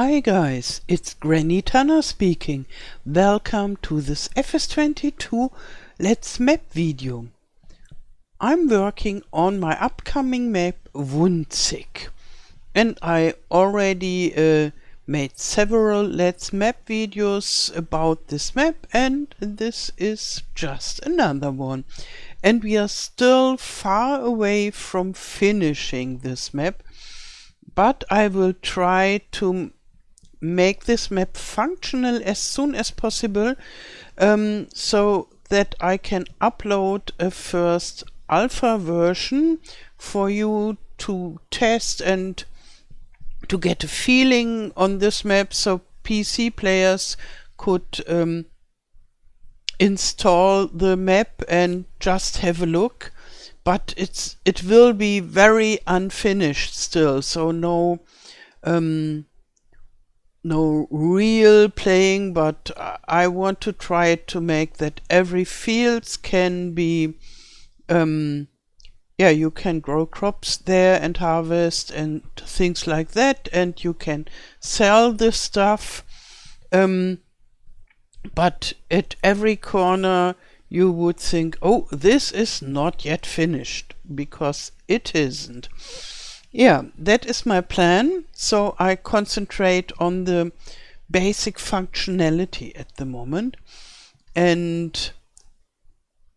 Hi guys, it's Granny Tana speaking. Welcome to this FS22 Let's Map video. I'm working on my upcoming map Wunzig, and I already made several Let's Map videos about this map, and this is just another one. And we are still far away from finishing this map, but I will try to make this map functional as soon as possible, so that I can upload a first alpha version for you to test and to get a feeling on this map, so PC players could install the map and just have a look. But it will be very unfinished still, so no real playing, but I want to try to make that every fields can be you can grow crops there and harvest and things like that, and you can sell this stuff, but at every corner you would think, oh, this is not yet finished, because it isn't. Yeah, that is my plan. So I concentrate on the basic functionality at the moment. And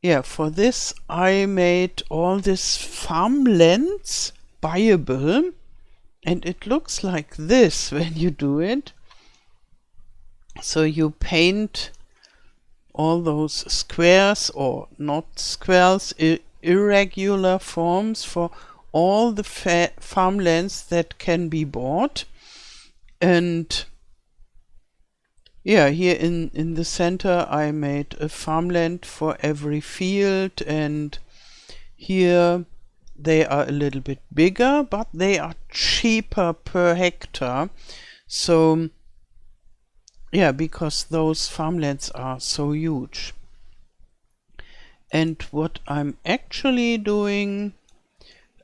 yeah, for this I made all these farmlands buyable. And it looks like this when you do it. So you paint all those squares, or not squares, irregular forms for all the farmlands that can be bought. And yeah, here in the center I made a farmland for every field, and here they are a little bit bigger, but they are cheaper per hectare. So yeah, because those farmlands are so huge. And what I'm actually doing,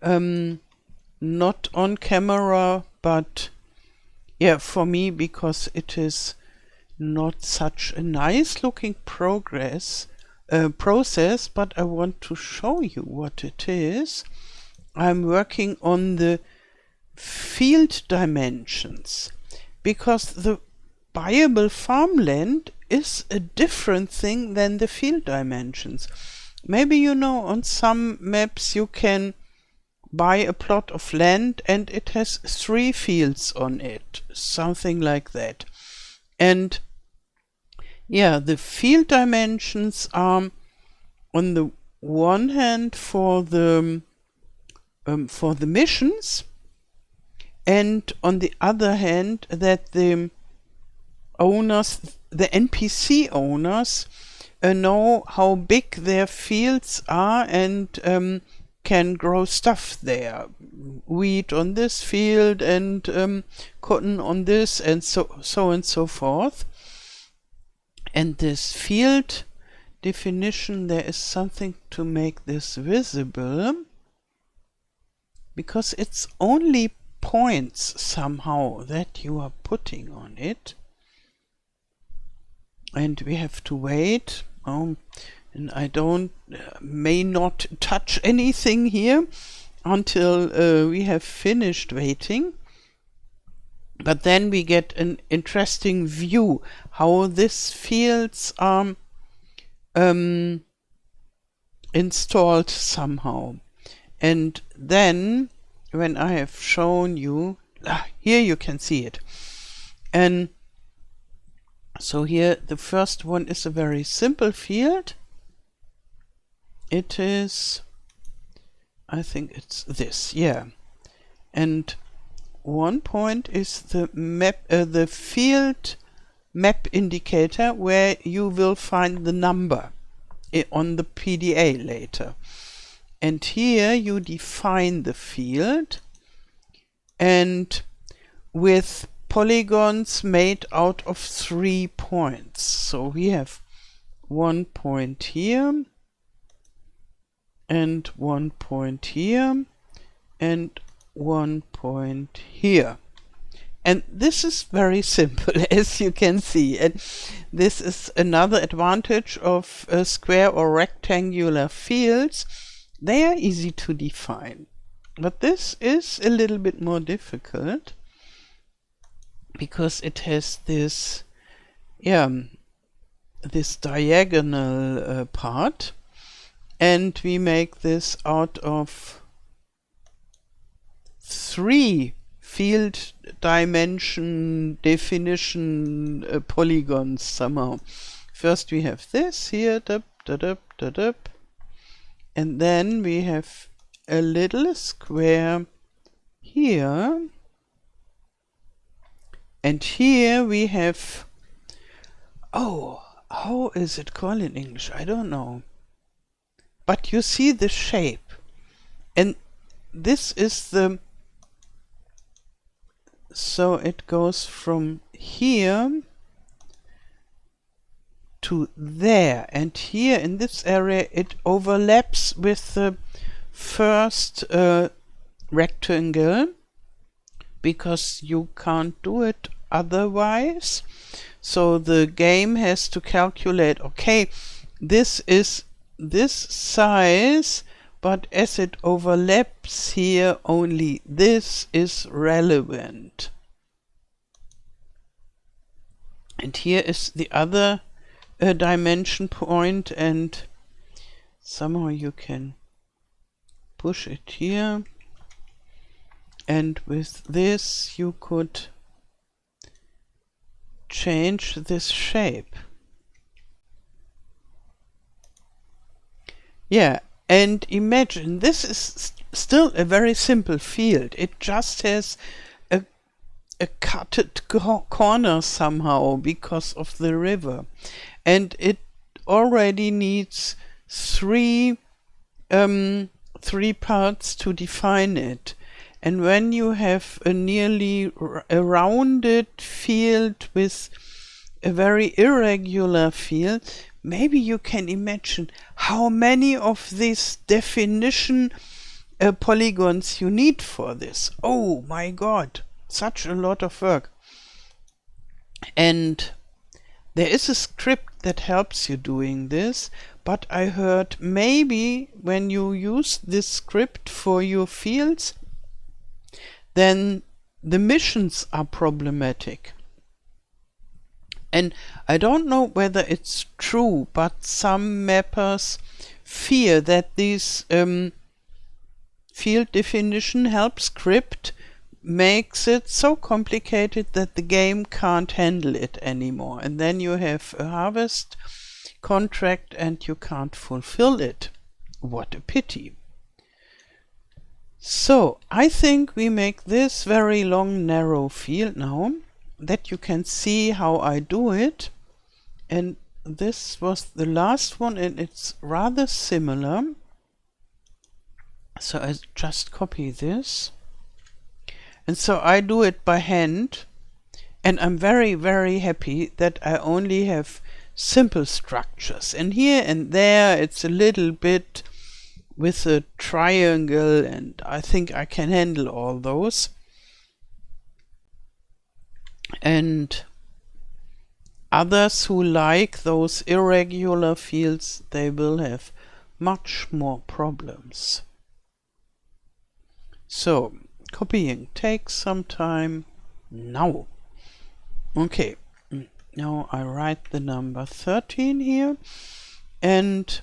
not on camera, but yeah, for me, because it is not such a nice looking process, but I want to show you what it is. I'm working on the field dimensions, because the buyable farmland is a different thing than the field dimensions. Maybe you know, on some maps you can buy a plot of land and it has 3 fields on it, something like that. And yeah, the field dimensions are on the one hand for the missions, and on the other hand that the owners, the NPC owners, know how big their fields are and can grow stuff there. Wheat on this field and cotton on this, and so and so forth. And this field definition, there is something to make this visible, because it's only points somehow that you are putting on it. And we have to wait. And I may not touch anything here until we have finished waiting. But then we get an interesting view how these fields are installed somehow. And then when I have shown you, here you can see it. And so here the first one is a very simple field. It is, I think it's this, yeah. And one point is the map, the field map indicator, where you will find the number on the PDA later. And here you define the field, and with polygons made out of 3 points. So we have 1 point here, and 1 point here, and 1 point here. And this is very simple, as you can see. And this is another advantage of square or rectangular fields. They are easy to define. But this is a little bit more difficult because it has this, this diagonal part. And we make this out of 3 field dimension definition polygons somehow. First we have this here, and then we have a little square here, and here we have, oh, how is it called in English? I don't know. But you see the shape, and this is the, so it goes from here to there, and here in this area it overlaps with the first rectangle, because you can't do it otherwise. So the game has to calculate, okay, this is this size, but as it overlaps here, only this is relevant. And here is the other dimension point, and somehow you can push it here, and with this you could change this shape. Yeah, and imagine this is still a very simple field. It just has a cutted corner somehow because of the river, and it already needs 3 parts to define it. And when you have a nearly rounded field with a very irregular field, maybe you can imagine how many of these definition polygons you need for this. Oh my God, such a lot of work. And there is a script that helps you doing this, but I heard maybe when you use this script for your fields, then the missions are problematic. And I don't know whether it's true, but some mappers fear that this field definition help script makes it so complicated that the game can't handle it anymore. And then you have a harvest contract and you can't fulfill it. What a pity. So I think we make this very long narrow field now, that you can see how I do it. And this was the last one, and it's rather similar. So I just copy this, and so I do it by hand, and I'm very, very happy that I only have simple structures. And here and there it's a little bit with a triangle, and I think I can handle all those. And others who like those irregular fields, they will have much more problems. So copying takes some time. Now, okay, now I write the number 13 here, and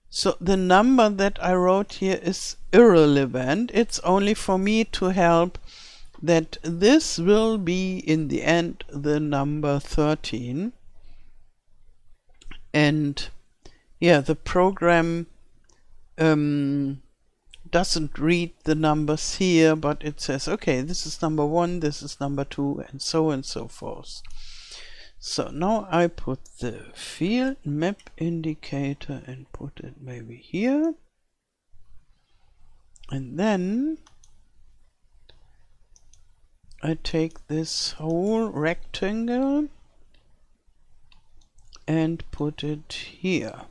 so the number that I wrote here is irrelevant. It's only for me to help that this will be in the end the number 13. And yeah, the program doesn't read the numbers here, but it says, okay, this is number 1, this is number 2, and so forth. So now I put the field map indicator and put it maybe here. And then I take this whole rectangle and put it here.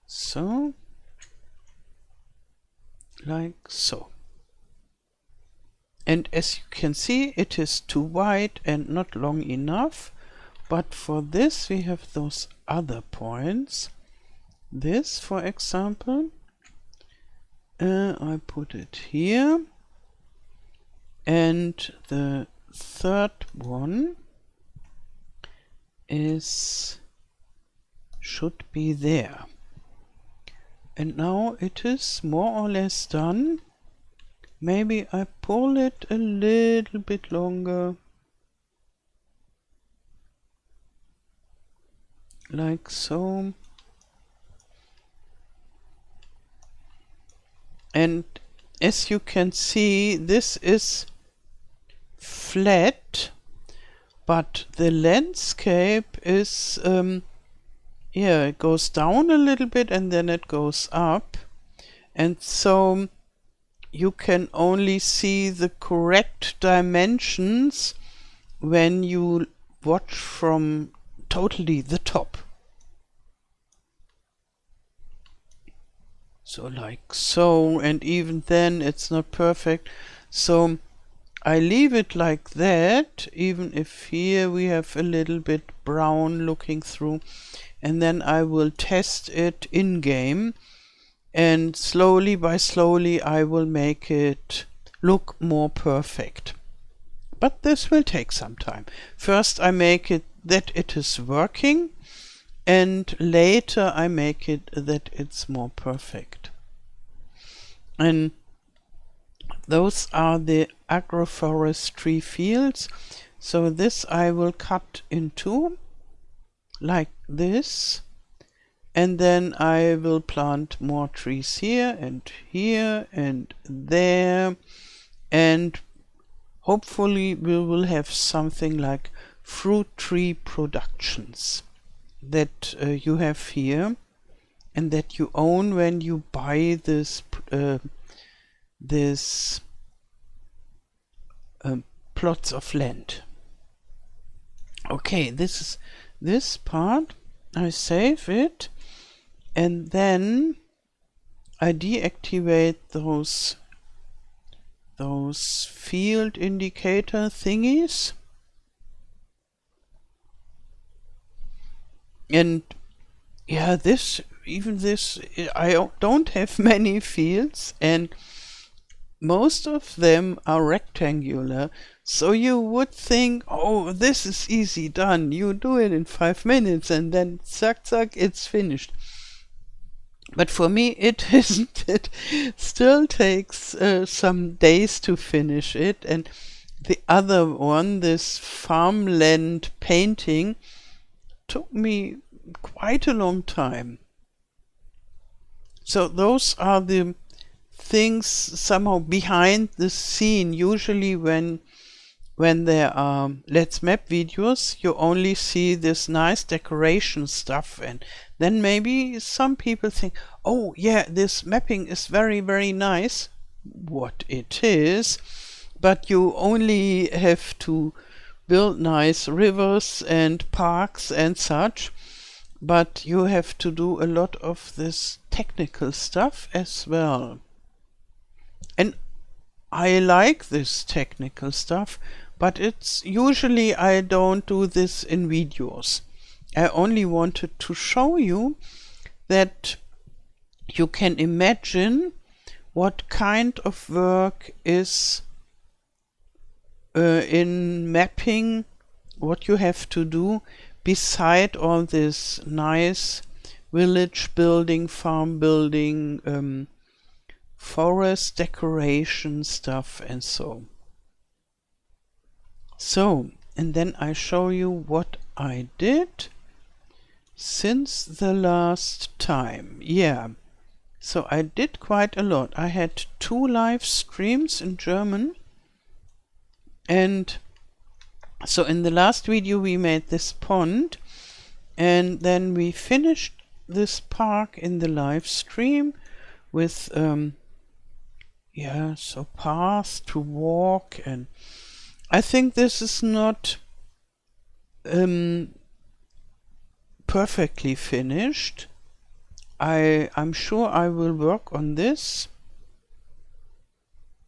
So, like so. And as you can see, it is too wide and not long enough. But for this we have those other points. This, for example, I put it here. And the third one should be there. And now it is more or less done. Maybe I pull it a little bit longer. Like so. And as you can see, this is flat, but the landscape is, yeah, it goes down a little bit and then it goes up. And so you can only see the correct dimensions when you watch from totally the top. So like so, and even then it's not perfect. So I leave it like that, even if here we have a little bit brown looking through, and then I will test it in game, and slowly by slowly I will make it look more perfect. But this will take some time. First I make it that it is working, and later I make it that it's more perfect. And those are the agroforestry fields. So this I will cut in two, like this, and then I will plant more trees here and there, and hopefully we will have something like fruit tree productions that you have here and that you own when you buy this plots of land. Okay, this is this part. I save it, and then I deactivate those field indicator thingies. And yeah, even this, I don't have many fields, and most of them are rectangular. So you would think, oh, this is easy done. You do it in 5 minutes and then zack, zack, it's finished. But for me, it isn't. It still takes some days to finish it. And the other one, this farmland painting, took me quite a long time. So those are the things somehow behind the scene. Usually when there are Let's Map videos, you only see this nice decoration stuff, and then maybe some people think, oh yeah, this mapping is very, very nice. What it is, but you only have to build nice rivers and parks and such, but you have to do a lot of this technical stuff as well. And I like this technical stuff, but it's usually I don't do this in videos. I only wanted to show you that you can imagine what kind of work is in mapping, what you have to do beside all this nice village building, farm building, forest decoration stuff and so. So, and then I show you what I did since the last time. Yeah, so I did quite a lot. I had 2 live streams in German, and so in the last video we made this pond, and then we finished this park in the live stream with yeah, so paths to walk, and I think this is not perfectly finished. I'm sure I will work on this.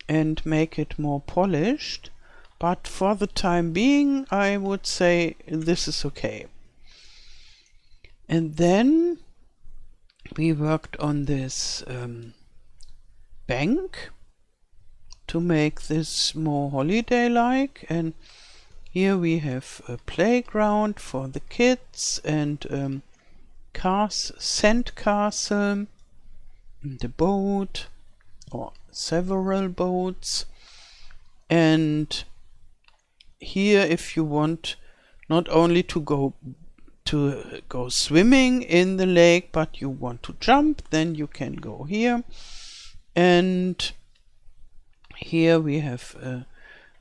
and make it more polished, but for the time being I would say this is okay. And then we worked on this bank to make this more holiday-like, and here we have a playground for the kids and sand castle, the boat or several boats. And here, if you want not only to go swimming in the lake, but you want to jump, then you can go here. And here we have a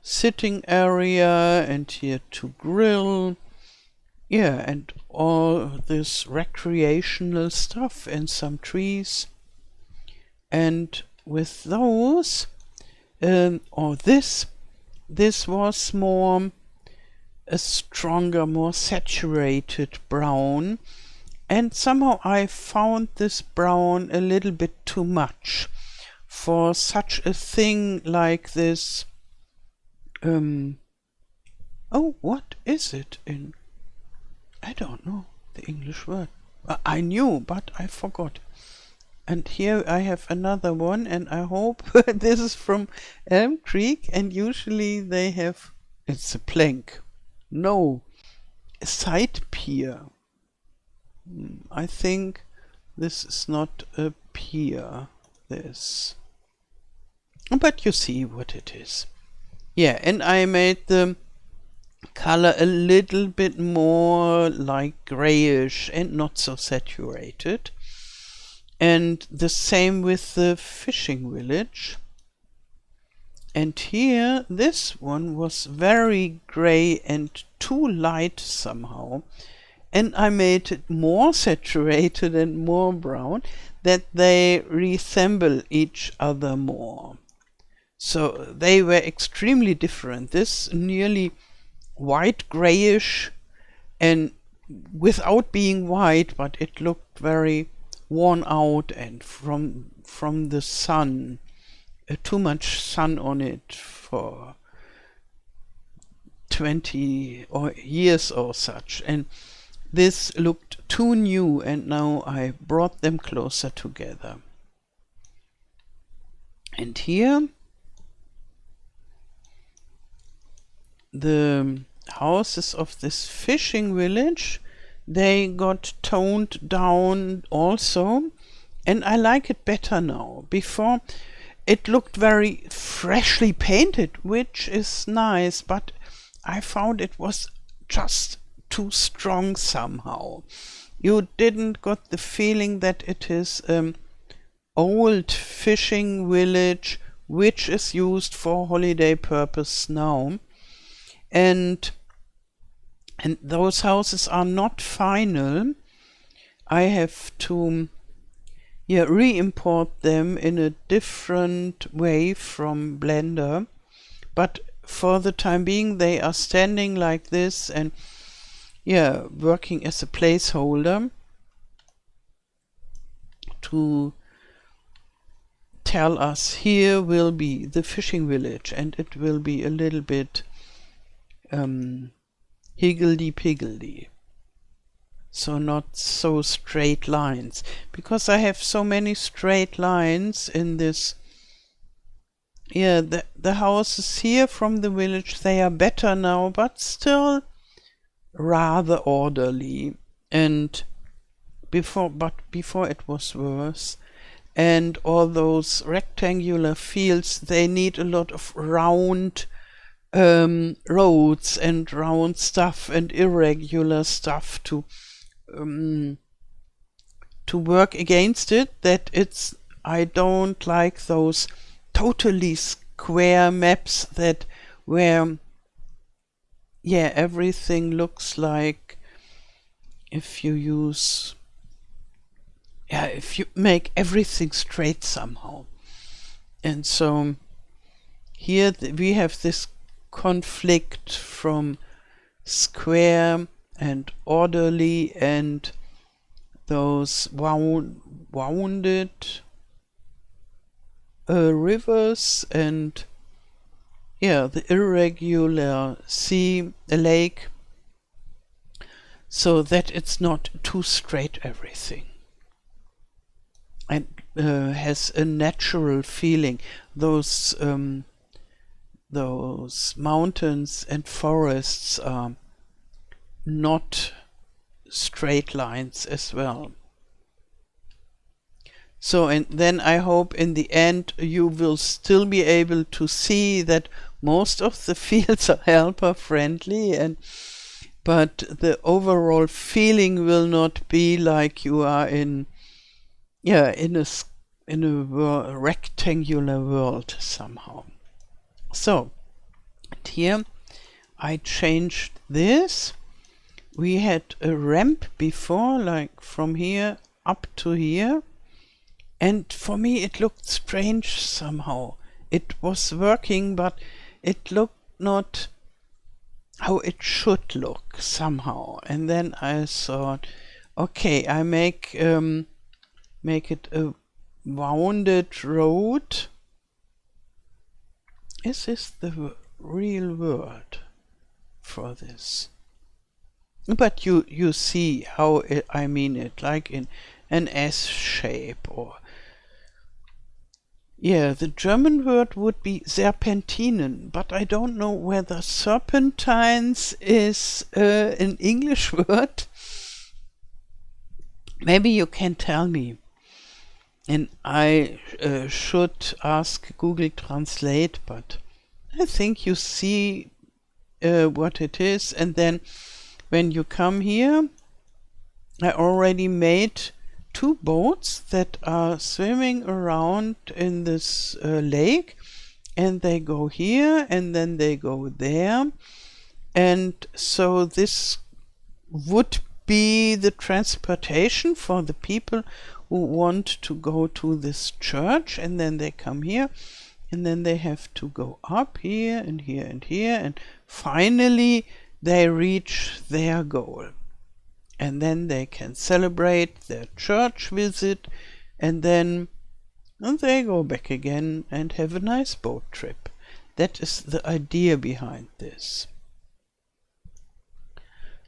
sitting area, and here to grill. Yeah, and all this recreational stuff and some trees. And with those, this was more a stronger, more saturated brown, and somehow I found this brown a little bit too much for such a thing like this. Oh, what is it in? I don't know the English word. I knew, but I forgot. And here I have another one, and I hope this is from Elm Creek, and usually they have, it's a plank. No, a side pier. I think this is not a pier, this. But you see what it is. Yeah, and I made the color a little bit more like grayish and not so saturated. And the same with the fishing village. And here, this one was very gray and too light somehow. And I made it more saturated and more brown, that they resemble each other more. So they were extremely different. This nearly white grayish, and without being white, but it looked very worn out and from the sun, too much sun on it for 20 years or such, and this looked too new, and now I brought them closer together. And here the houses of this fishing village, they got toned down also, and I like it better now. Before it looked very freshly painted, which is nice, but I found it was just too strong somehow. You didn't got the feeling that it is old fishing village which is used for holiday purpose now. And those houses are not final. I have to re-import them in a different way from Blender, but for the time being they are standing like this and working as a placeholder to tell us here will be the fishing village, and it will be a little bit higgledy-piggledy. So not so straight lines, because I have so many straight lines in this. Yeah, the houses here from the village, they are better now, but still rather orderly. And before it was worse. And all those rectangular fields, they need a lot of round roads and round stuff and irregular stuff to work against it. I don't like those totally square maps where everything looks like if you make everything straight somehow. And so here we have this conflict from square and orderly and those wounded rivers and the irregular sea, a lake, so that it's not too straight everything, and has a natural feeling. Those mountains and forests are not straight lines as well. So, and then I hope in the end you will still be able to see that most of the fields are helper friendly, but the overall feeling will not be like you are in a rectangular world somehow. So, and here I changed this. We had a ramp before, like from here up to here. And for me it looked strange somehow. It was working, but it looked not how it should look somehow. And then I thought, okay, I make it a wounded road. Is this the real word for this? But you see how I mean it, like in an S shape, or the German word would be Serpentinen, but I don't know whether serpentines is an English word. Maybe you can tell me. And I should ask Google Translate, but I think you see what it is. And then when you come here, I already made 2 boats that are swimming around in this lake, and they go here and then they go there, and so this would be the transportation for the people who want to go to this church, and then they come here and then they have to go up here and here and here, and finally they reach their goal. And then they can celebrate their church visit, and then they go back again and have a nice boat trip. That is the idea behind this.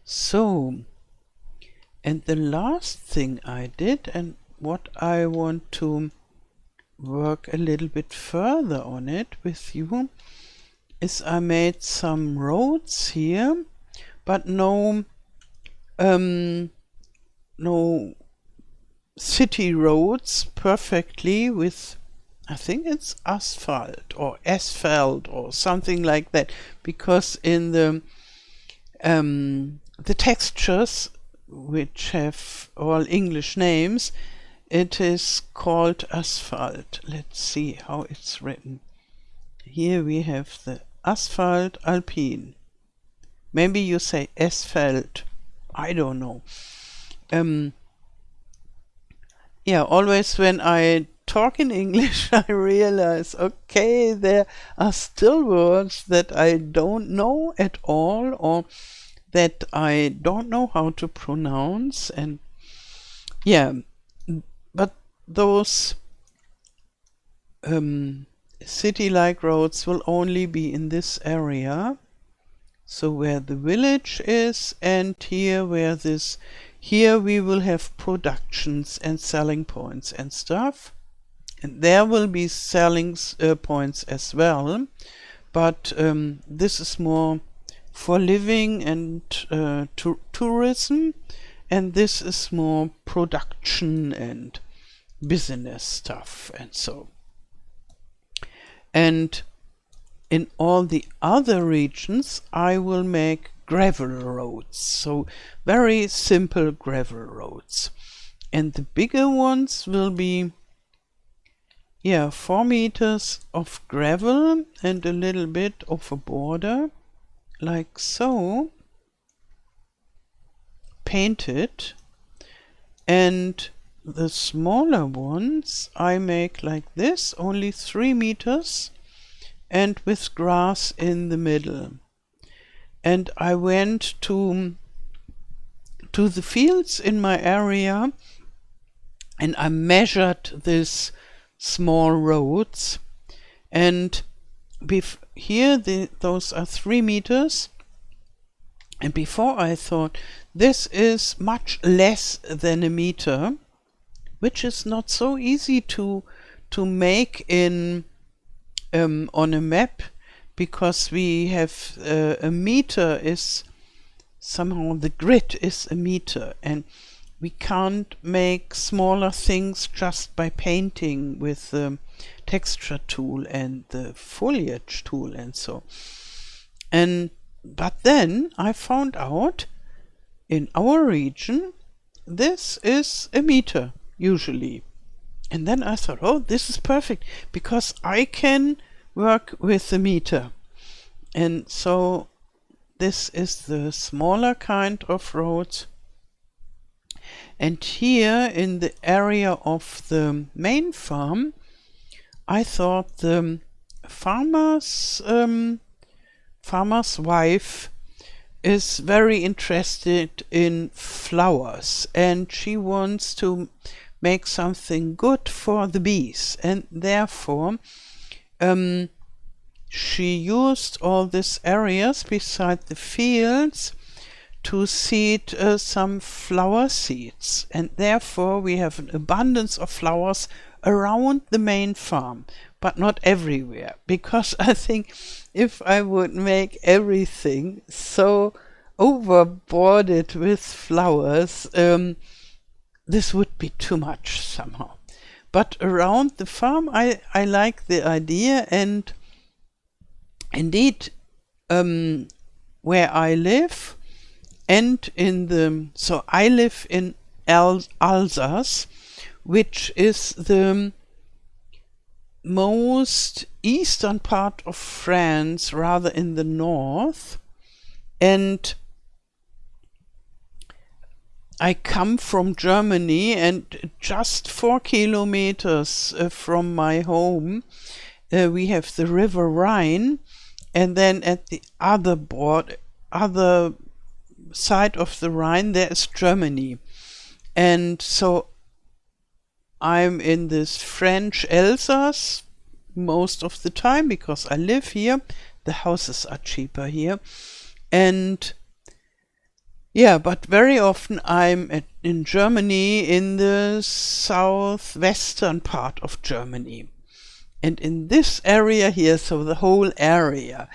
So, and the last thing I did, and what I want to work a little bit further on it with you, is I made some roads here, but no city roads perfectly with, I think it's asphalt or something like that, because in the textures, which have all English names, it is called asphalt. Let's see how it's written. Here we have the asphalt alpine. Maybe you say asphalt. I don't know. Always when I talk in English, I realize, okay, there are still words that I don't know at all, or that I don't know how to pronounce, and but those city-like roads will only be in this area. So where the village is, and here we will have productions and selling points and stuff. And there will be selling points as well, but this is more for living and tourism, and this is more production and business stuff and so. And in all the other regions, I will make gravel roads, so very simple gravel roads. And the bigger ones will be 4 meters of gravel and a little bit of a border, like so, painted. And the smaller ones I make like this, only 3 meters, and with grass in the middle. And I went to the fields in my area, and I measured this small roads. And here those are 3 meters. And before I thought this is much less than a meter, which is not so easy to make in on a map, because we have a meter is somehow, the grid is a meter, and we can't make smaller things just by painting with the texture tool and the foliage tool and so. But then I found out in our region this is a meter usually. And then I thought, oh, this is perfect, because I can work with the meter. And so this is the smaller kind of roads. And here in the area of the main farm, I thought the farmer's wife is very interested in flowers, and she wants to make something good for the bees, and therefore she used all these areas beside the fields to seed some flower seeds, and therefore we have an abundance of flowers around the main farm, but not everywhere, because I think if I would make everything so overboarded with flowers, this would be too much somehow. But around the farm I like the idea, and indeed where I live, and so I live in Alsace, which is the most eastern part of France, rather in the north, and I come from Germany, and just 4 kilometers from my home we have the river Rhine, and then at the other side of the Rhine there is Germany. And so I'm in this French Alsace most of the time, because I live here. The houses are cheaper here. And yeah, but very often I'm in Germany, in the southwestern part of Germany. And in this area here, so the whole area,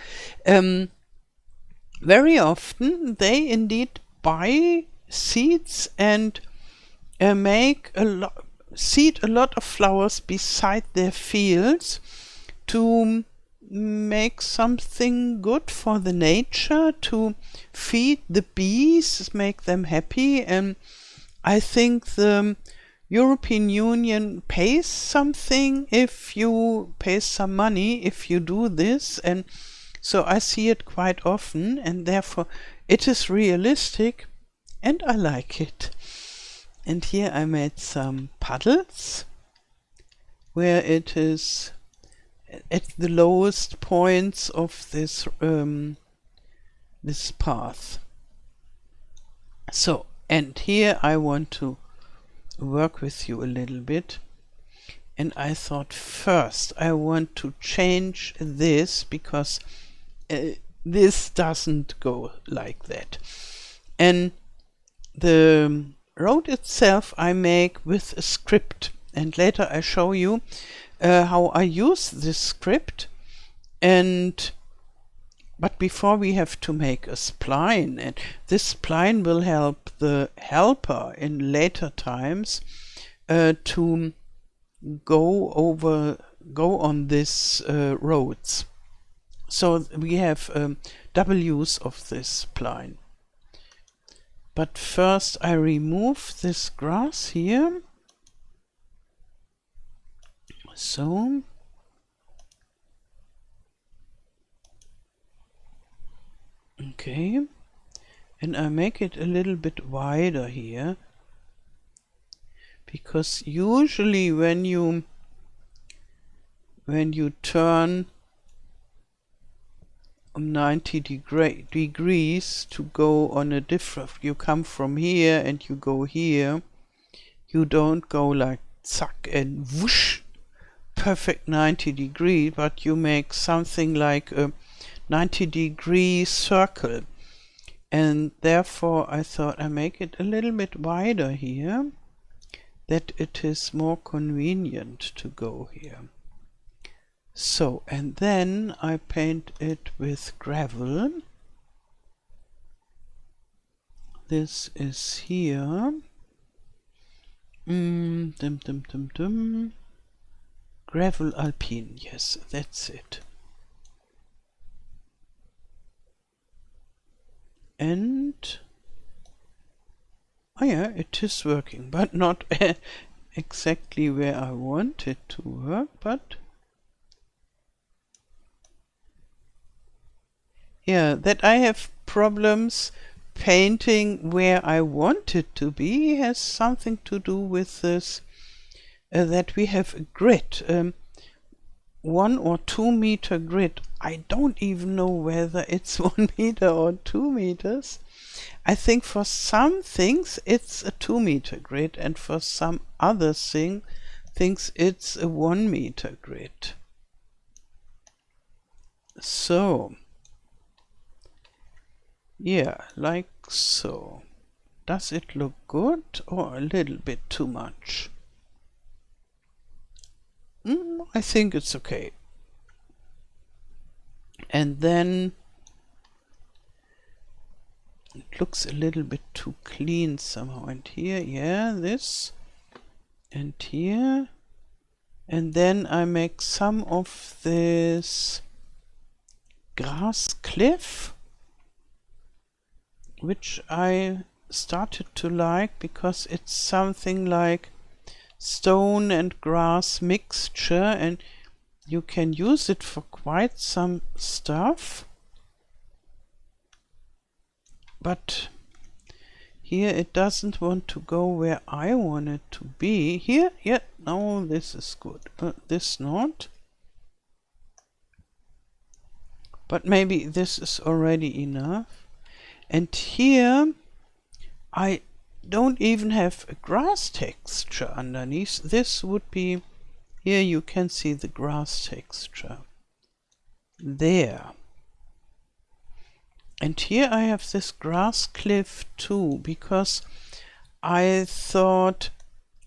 very often they indeed buy seeds and seed a lot of flowers beside their fields to make something good for the nature, to feed the bees, make them happy. And I think the European Union pays something if you pay some money if you do this, and so I see it quite often, and therefore it is realistic and I like it. And here I made some puddles where it is at the lowest points of this this path. So, and here I want to work with you a little bit, and I thought first I want to change this, because this doesn't go like that. And the road itself I make with a script, and later I show you how I use this script. But before we have to make a spline, and this spline will help the helper in later times to go on these roads. So we have W's of this spline. But first I remove this grass here. So. Okay. And I make it a little bit wider here, because usually when you turn 90 degrees to go on a different, you come from here and you go here, you don't go like zack and whoosh, perfect 90-degree, but you make something like a 90-degree circle. And therefore I thought I make it a little bit wider here, that it is more convenient to go here. So, and then I paint it with gravel. This is here. Gravel Alpine, yes, that's it. And oh yeah, it is working, but not exactly where I want it to work, but yeah, that I have problems painting where I want it to be has something to do with this, that we have a grid, 1 or 2 meter grid. I don't even know whether it's 1 meter or 2 meters. I think for some things it's a 2 meter grid, and for some other things it's a 1 meter grid. So yeah, like so. Does it look good or a little bit too much? I think it's okay. And then it looks a little bit too clean somehow. And here, yeah, this. And here. And then I make some of this grass cliff, which I started to like because it's something like stone and grass mixture, and you can use it for quite some stuff. But here it doesn't want to go where I want it to be. Here, yeah, no, this is good. This not. But maybe this is already enough. And here I don't even have a grass texture underneath. This would be, here you can see the grass texture. There. And here I have this grass cliff too, because I thought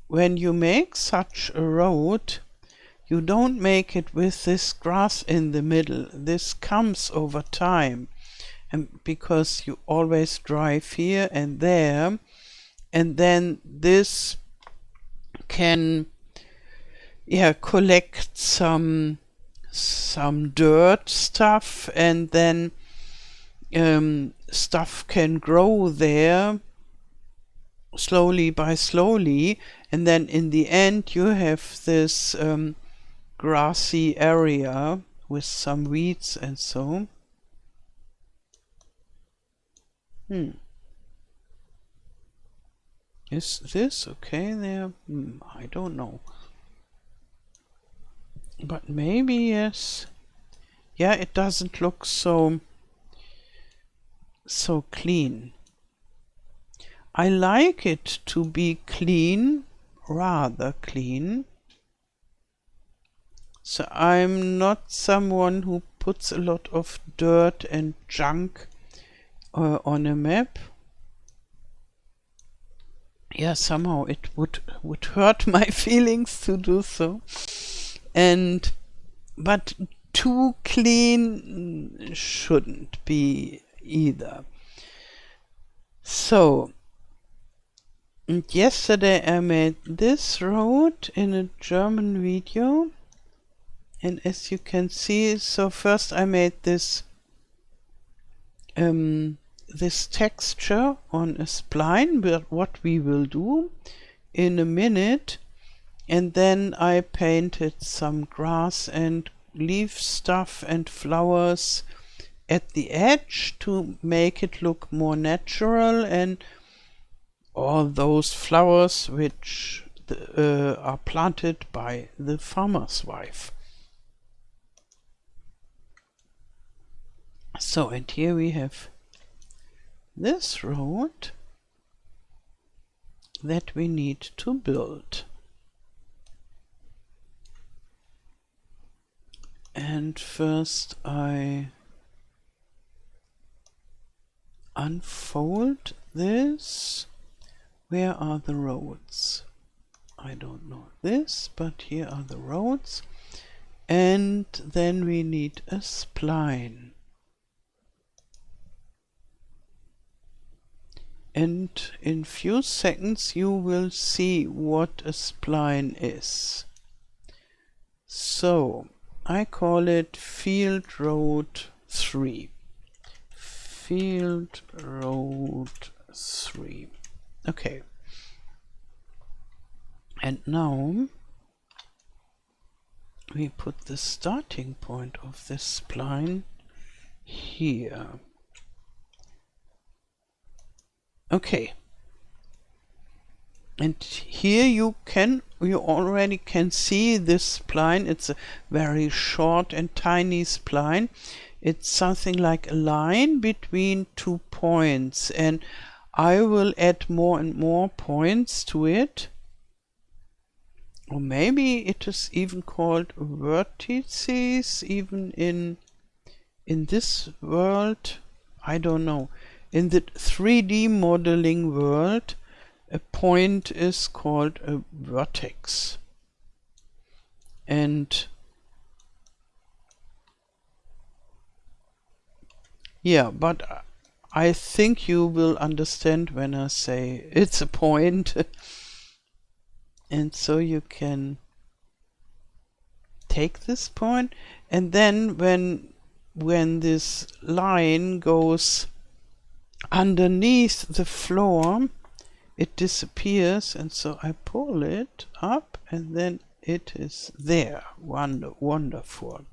when you make such a road, you don't make it with this grass in the middle. This comes over time, and because you always drive here and there, and then this can collect some dirt stuff, and then stuff can grow there slowly by slowly, and then in the end you have this grassy area with some weeds and so. Is this okay there? I don't know. But maybe yes. Yeah, it doesn't look so clean. I like it to be clean, rather clean. So I'm not someone who puts a lot of dirt and junk on a map. Yeah, somehow it would hurt my feelings to do so. But too clean shouldn't be either. So, and yesterday I made this road in a German video, and as you can see, so first I made this this texture on a spline, but what we will do in a minute, and then I painted some grass and leaf stuff and flowers at the edge to make it look more natural, and all those flowers which are planted by the farmer's wife. So, and here we have this road that we need to build. And first I unfold this. Where are the roads? I don't know this, but here are the roads. And then we need a spline. And in few seconds you will see what a spline is. So I call it Field Road 3. Field Road 3. Okay. And now we put the starting point of this spline here. Okay. And here you already can see this spline. It's a very short and tiny spline. It's something like a line between 2 points, and I will add more and more points to it. Or maybe it is even called vertices, even in this world. I don't know. In the 3D modeling world, a point is called a vertex. And yeah, but I think you will understand when I say it's a point. And so you can take this point, and then when this line goes underneath the floor, it disappears, and so I pull it up and then it is there. Wonderful.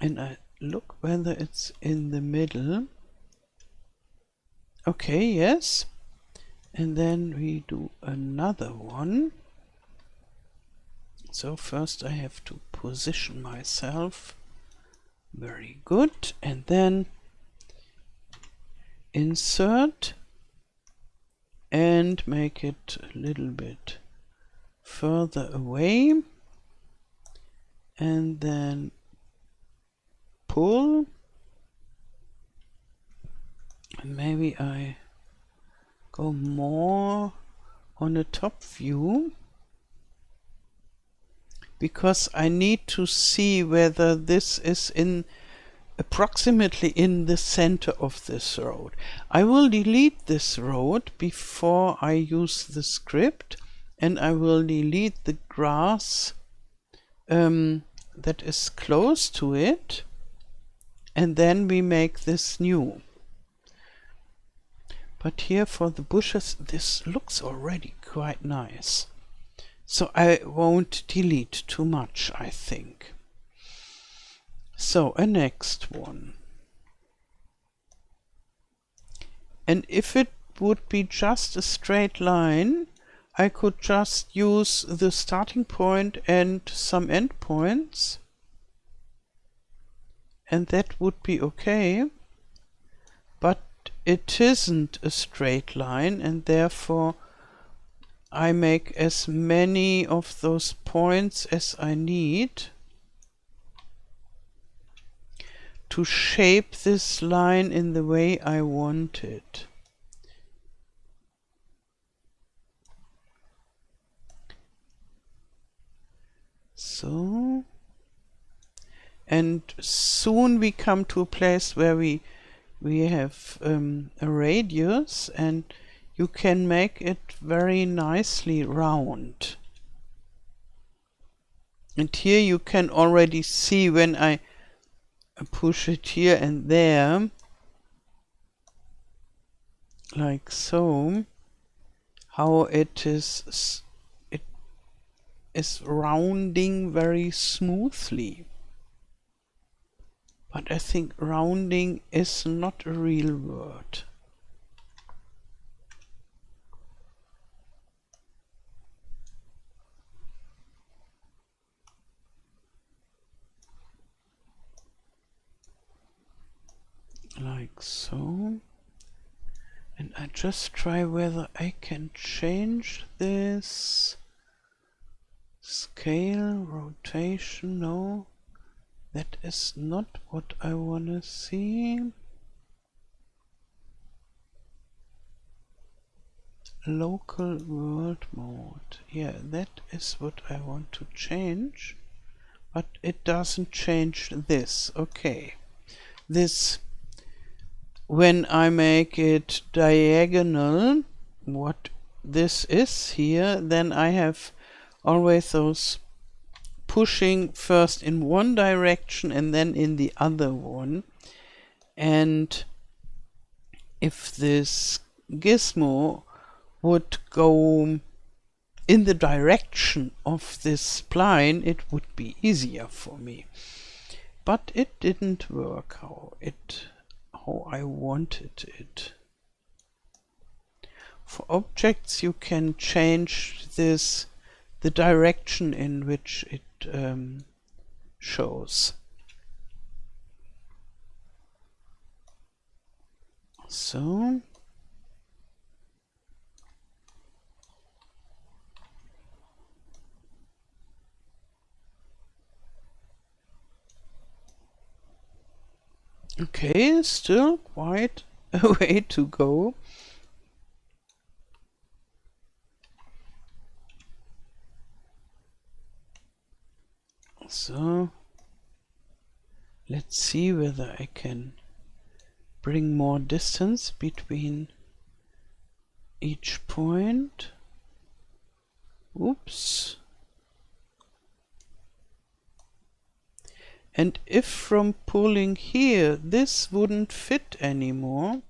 And I look whether it's in the middle. Okay, yes. And then we do another one. So first I have to position myself. Very good. And then insert and make it a little bit further away. And then pull. And maybe I go more on a top view, because I need to see whether this is approximately in the center of this road. I will delete this road before I use the script, and I will delete the grass that is close to it, and then we make this new. But here for the bushes, this looks already quite nice. So I won't delete too much, I think. So a next one. And if it would be just a straight line, I could just use the starting point and some endpoints. And that would be okay. But it isn't a straight line, and therefore I make as many of those points as I need to shape this line in the way I want it. So, and soon we come to a place where we have a radius, and you can make it very nicely round. And here you can already see when I push it here and there, like so, how it is rounding very smoothly. But I think rounding is not a real word. Like so. And I just try whether I can change this scale, rotation, no. That is not what I wanna see. Local world mode. Yeah, that is what I want to change. But it doesn't change this. Okay. This, when I make it diagonal, what this is here, then I have always those pushing first in one direction and then in the other one. And if this gizmo would go in the direction of this spline, it would be easier for me. But it didn't work how I wanted it. For objects you can change this, the direction in which it shows. So okay, still quite a way to go. So let's see whether I can bring more distance between each point. Oops. And if from pulling here this wouldn't fit anymore,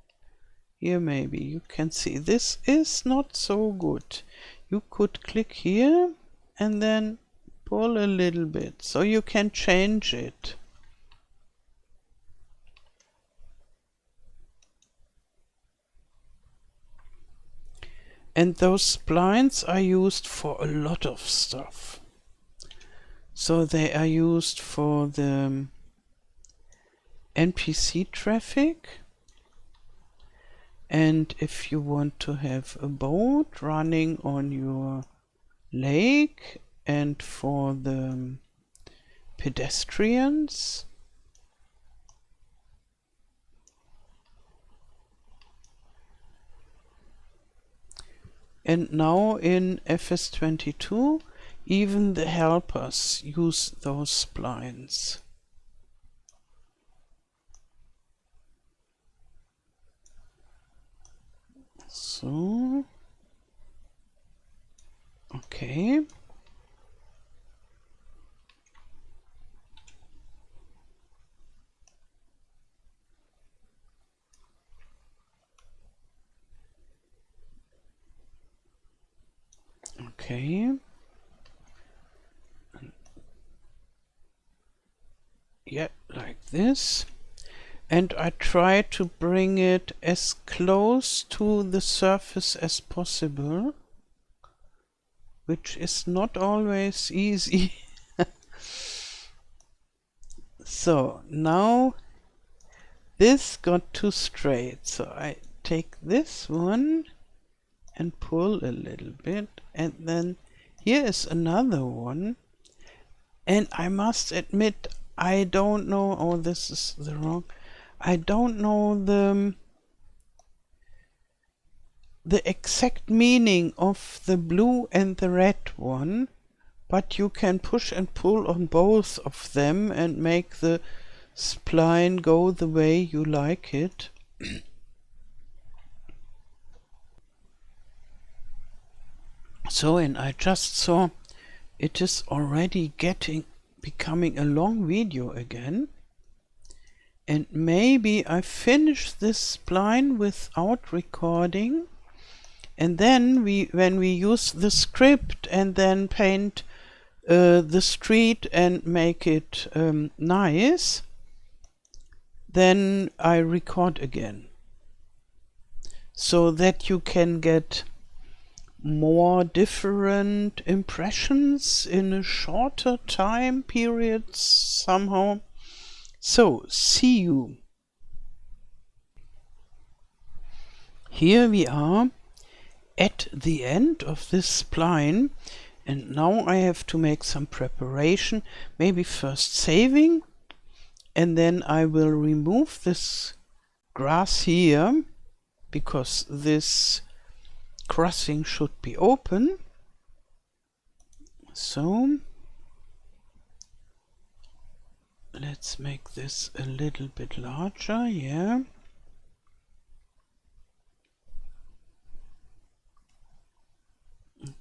here maybe you can see this is not so good. You could click here and then pull a little bit, so you can change it. And those splines are used for a lot of stuff. So they are used for the NPC traffic. And if you want to have a boat running on your lake, and for the pedestrians. And now in FS22, even the helpers use those splines. So, okay. Okay. Yeah, like this. And I try to bring it as close to the surface as possible, which is not always easy. So now this got too straight, so I take this one and pull a little bit, and then here is another one, and I must admit I don't know, oh this is the wrong, I don't know the exact meaning of the blue and the red one, but you can push and pull on both of them and make the spline go the way you like it. So, and I just saw it is already becoming a long video again. And maybe I finish this spline without recording, and then when we use the script and then paint the street and make it nice, then I record again, so that you can get more different impressions in a shorter time period somehow. So, see you. Here we are at the end of this spline, and now I have to make some preparation, maybe first saving and then I will remove this grass here because this crossing should be open. So let's make this a little bit larger, yeah.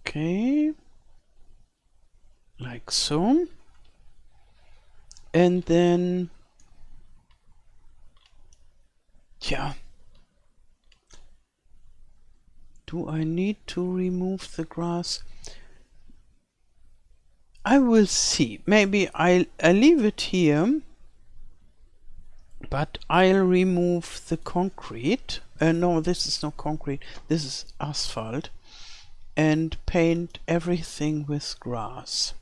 Okay, like so. And then, yeah, do I need to remove the grass? I will see. Maybe I leave it here, but I'll remove the concrete. No, this is not concrete. This is asphalt. And paint everything with grass.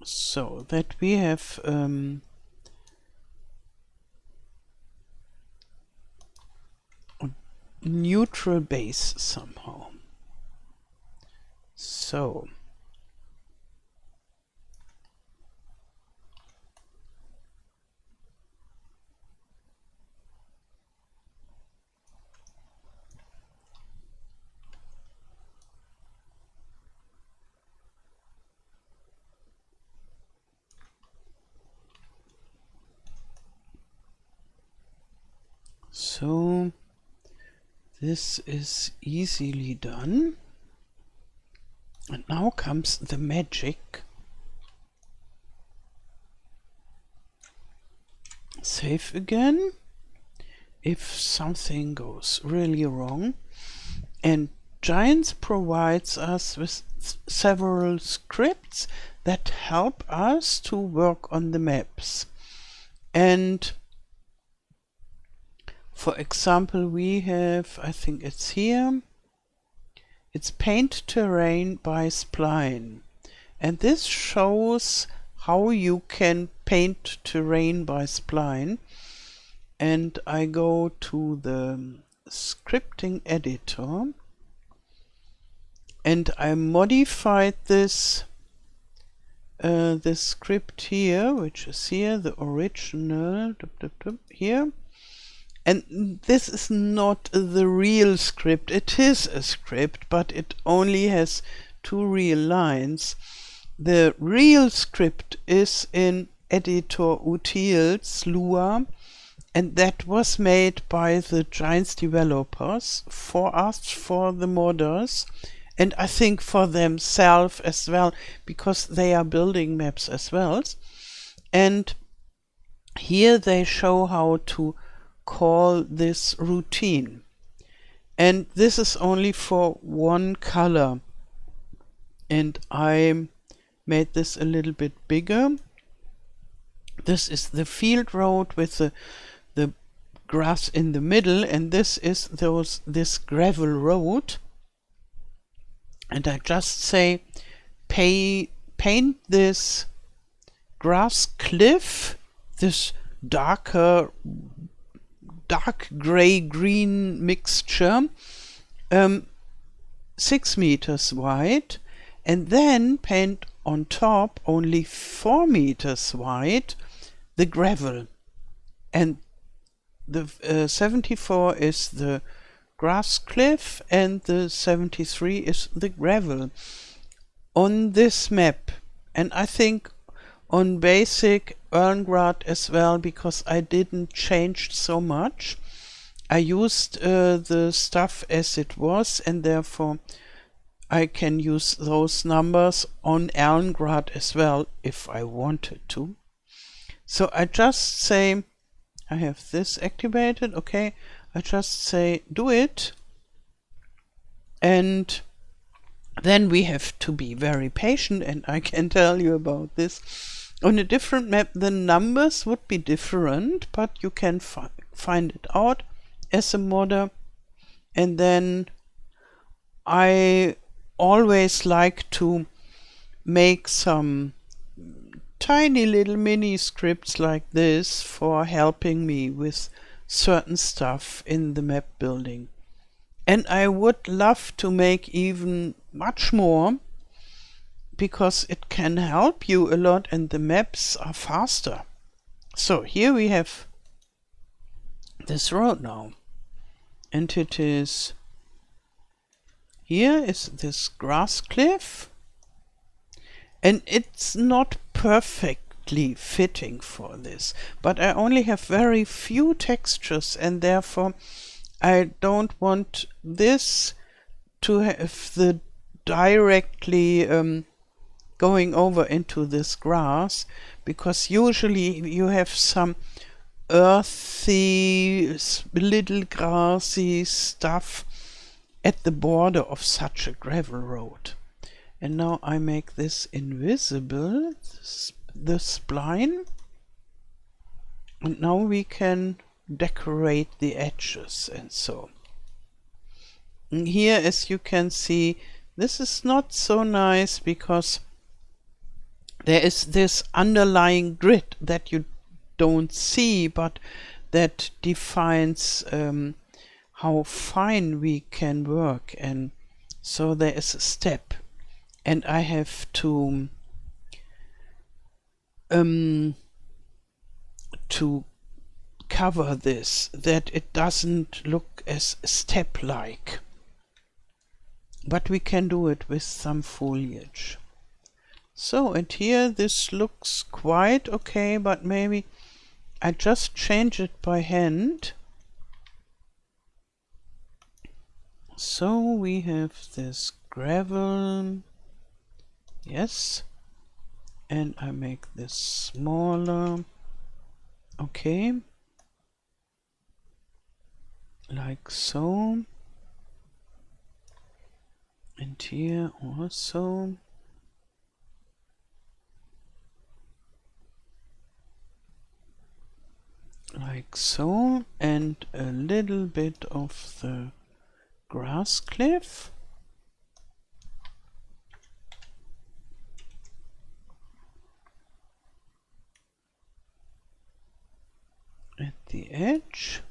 So that we have a neutral base somehow. So this is easily done. And now comes the magic. Save again. If something goes really wrong. And Giants provides us with several scripts that help us to work on the maps. And for example, we have, I think it's here, it's paint terrain by spline. And this shows how you can paint terrain by spline. And I go to the scripting editor and I modified this script here, which is here, the original, here. And this is not the real script. It is a script, but it only has 2 real lines. The real script is in editor utils Lua, and that was made by the Giants developers for us, for the modders, and I think for themselves as well, because they are building maps as well. And here they show how to call this routine, and this is only for one color, and I made this a little bit bigger. This is the field road with the grass in the middle, and this is this gravel road, and I just say paint this grass cliff, this dark gray green mixture, 6 meters wide, and then paint on top only 4 meters wide the gravel, and the 74 is the grass cliff and the 73 is the gravel on this map. And I think on basic Erlengrad as well, because I didn't change so much. I used the stuff as it was, and therefore I can use those numbers on Erlengrad as well if I wanted to. So I just say, I have this activated, okay, I just say do it, and then we have to be very patient, and I can tell you about this. On a different map the numbers would be different, but you can find it out as a modder. And then I always like to make some tiny little mini scripts like this for helping me with certain stuff in the map building. And I would love to make even much more, because it can help you a lot and the maps are faster. So here we have this road now, and it is, here is this grass cliff, and it's not perfectly fitting for this, but I only have very few textures, and therefore I don't want this to have the directly going over into this grass, because usually you have some earthy, little grassy stuff at the border of such a gravel road. And now I make this invisible, the spline, and now we can decorate the edges and so. And here, as you can see, this is not so nice because there is this underlying grid that you don't see, but that defines how fine we can work. And so there is a step, and I have to cover this, that it doesn't look as step-like. But we can do it with some foliage. So, and here this looks quite okay, but maybe I just change it by hand. So we have this gravel, yes, and I make this smaller, okay, like so, and here also. Like so, and a little bit of the grass cliff. At the edge.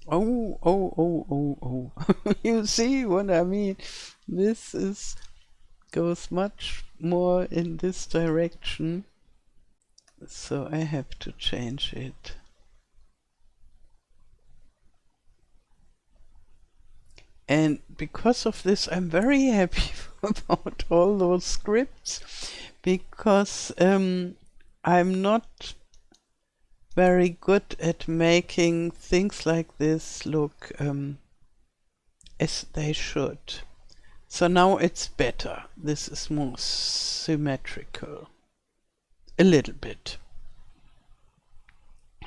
Oh. You see what I mean? This goes much more in this direction, so I have to change it. And because of this, I'm very happy about all those scripts, because I'm not very good at making things like this look as they should. So now it's better. This is more symmetrical. A little bit.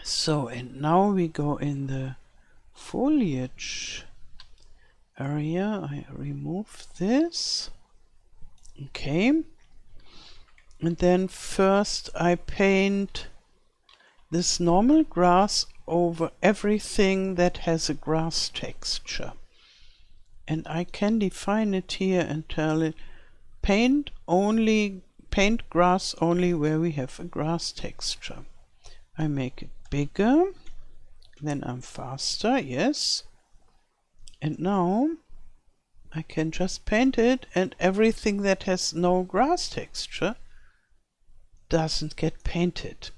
So, and now we go in the foliage area. I remove this. Okay. And then first I paint this normal grass over everything that has a grass texture. And I can define it here and tell it paint grass only where we have a grass texture. I make it bigger, then I'm faster, yes. And now I can just paint it, and everything that has no grass texture doesn't get painted.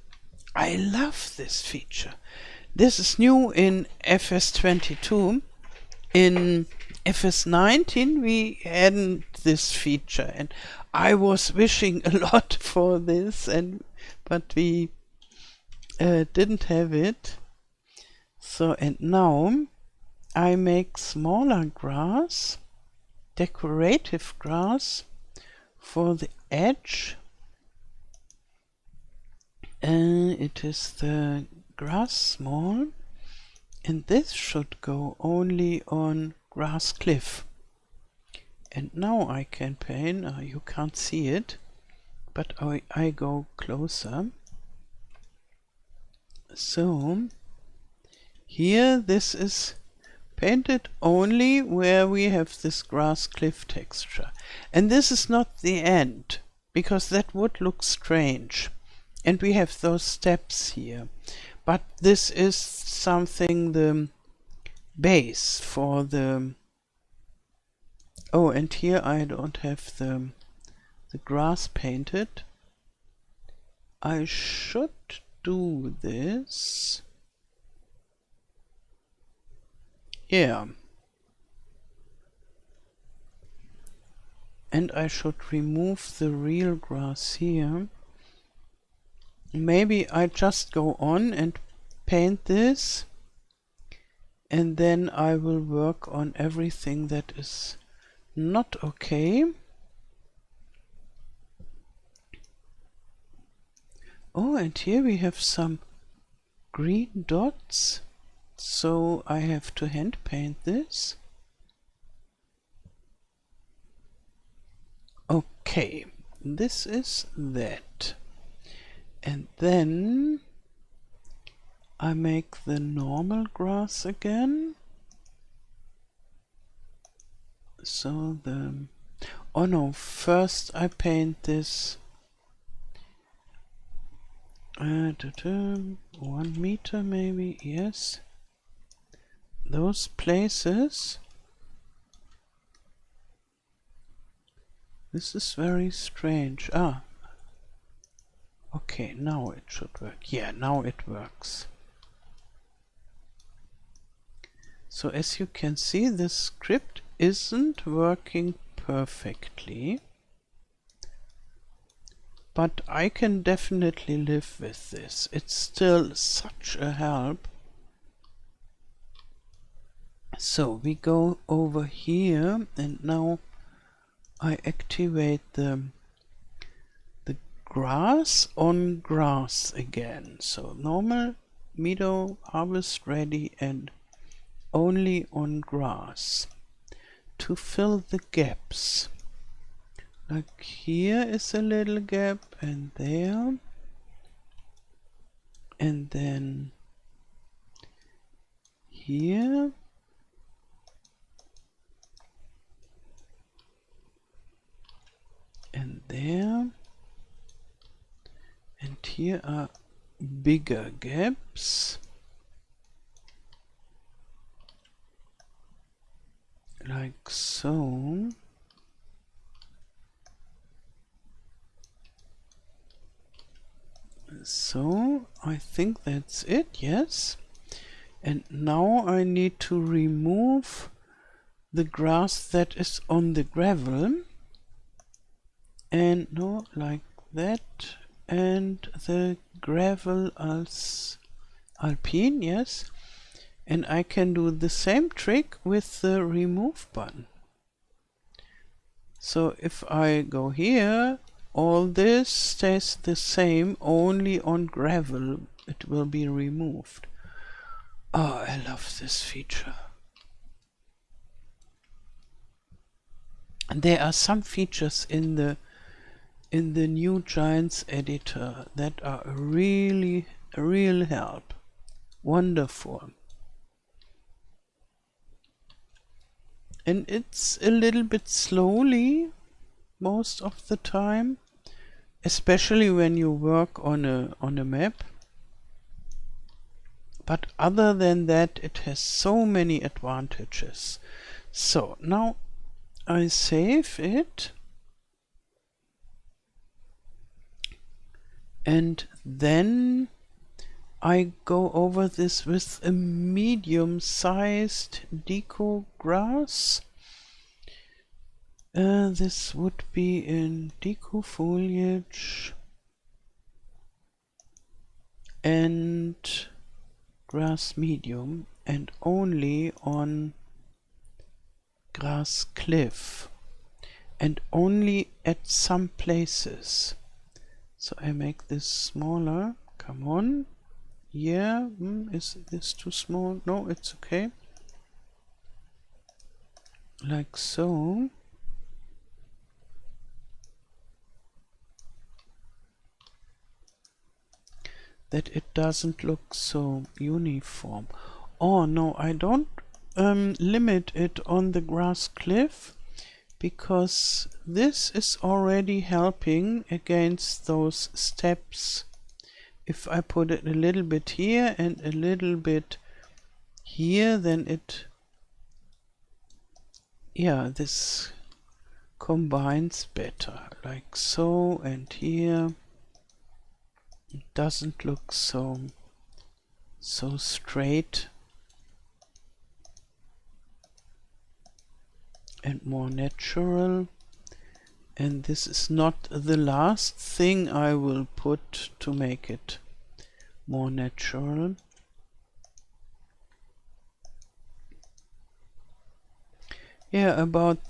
I love this feature. This is new in FS22. In FS19 we hadn't this feature, and I was wishing a lot for this, but we didn't have it. So, and now I make smaller grass, decorative grass, for the edge. It is the grass small, and this should go only on grass cliff. And now I can paint, you can't see it, but I go closer. So here this is painted only where we have this grass cliff texture. And this is not the end, because that would look strange. And we have those steps here. But this is something the base for the... Oh, and here I don't have the grass painted. I should do this. Yeah. And I should remove the real grass here. Maybe I just go on and paint this, and then I will work on everything that is not okay. Oh, and here we have some green dots, so I have to hand paint this. Okay, this is that. And then I make the normal grass again. So oh no, first I paint this 1 meter maybe, yes. Those places. This is very strange. Ah. Okay, now it should work. Yeah, now it works. So as you can see, this script isn't working perfectly. But I can definitely live with this. It's still such a help. So we go over here, and now I activate the grass on grass again. So normal, meadow, harvest ready, and only on grass to fill the gaps. Like here is a little gap, and there, and then here, and there, and here are bigger gaps, like so. So I think that's it, yes. And now I need to remove the grass that is on the gravel. And no, like that. And the gravel as alpine, yes. And I can do the same trick with the remove button. So if I go here, all this stays the same, only on gravel it will be removed. Oh, I love this feature. And there are some features in the new Giants editor that are really a real help. Wonderful. And it's a little bit slowly most of the time, especially when you work on a map. But other than that, it has so many advantages. So now I save it, and then I go over this with a medium-sized deco grass. This would be in deco foliage and grass medium, and only on grass cliff, and only at some places. So I make this smaller. Come on. Yeah, is this too small? No, it's okay. Like so. That it doesn't look so uniform. Oh no, I don't limit it on the grass cliff, because this is already helping against those steps. If I put it a little bit here and a little bit here, then it, yeah, this combines better, like so, and here it doesn't look so straight and more natural. And this is not the last thing I will put to make it more natural. Yeah, about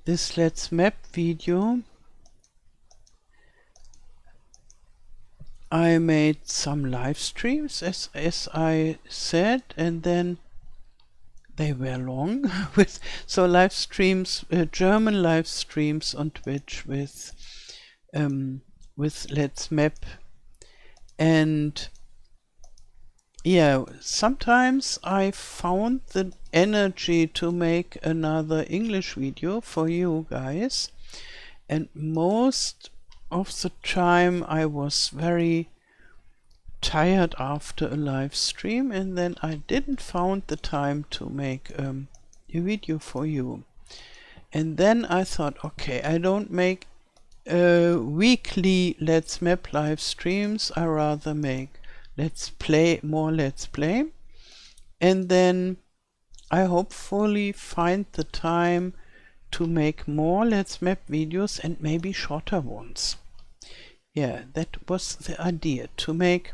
this Let's Map video, I made some live streams, as I said, and then they were long. So live streams, German live streams on Twitch with Let's Map, and yeah, sometimes I found the energy to make another English video for you guys, and most of the time I was very tired after a live stream, and then I didn't found the time to make a video for you. And then I thought, okay, I don't make weekly Let's Map live streams, I rather make more Let's Play, and then I hopefully find the time to make more Let's Map videos and maybe shorter ones. Yeah, that was the idea, to make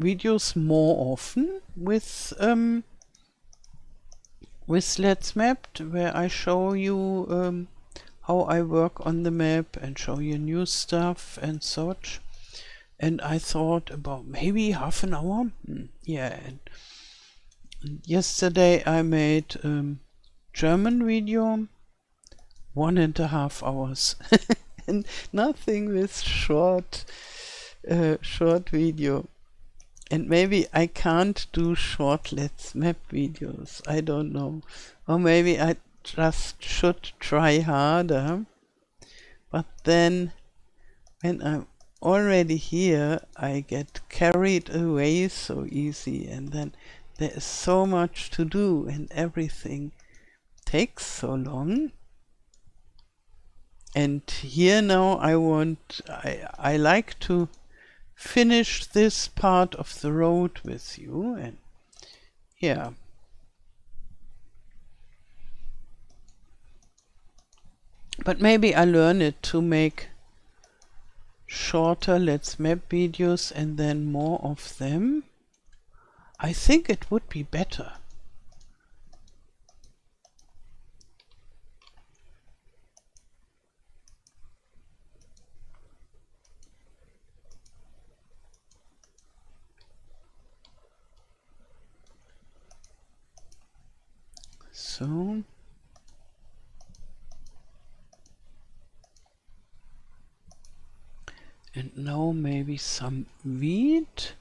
videos more often with Let's Map, where I show you how I work on the map and show you new stuff and such. And I thought about maybe half an hour. Yeah, and yesterday I made German video, 1.5 hours. And nothing with short video. And maybe I can't do short Let's Map videos, I don't know. Or maybe I just should try harder. But then when I'm already here, I get carried away so easy, and then there is so much to do and everything takes so long. And here now I like to finish this part of the road with you, and yeah. But maybe I learn it to make shorter Let's Map videos and then more of them. I think it would be better. So and now maybe some wheat.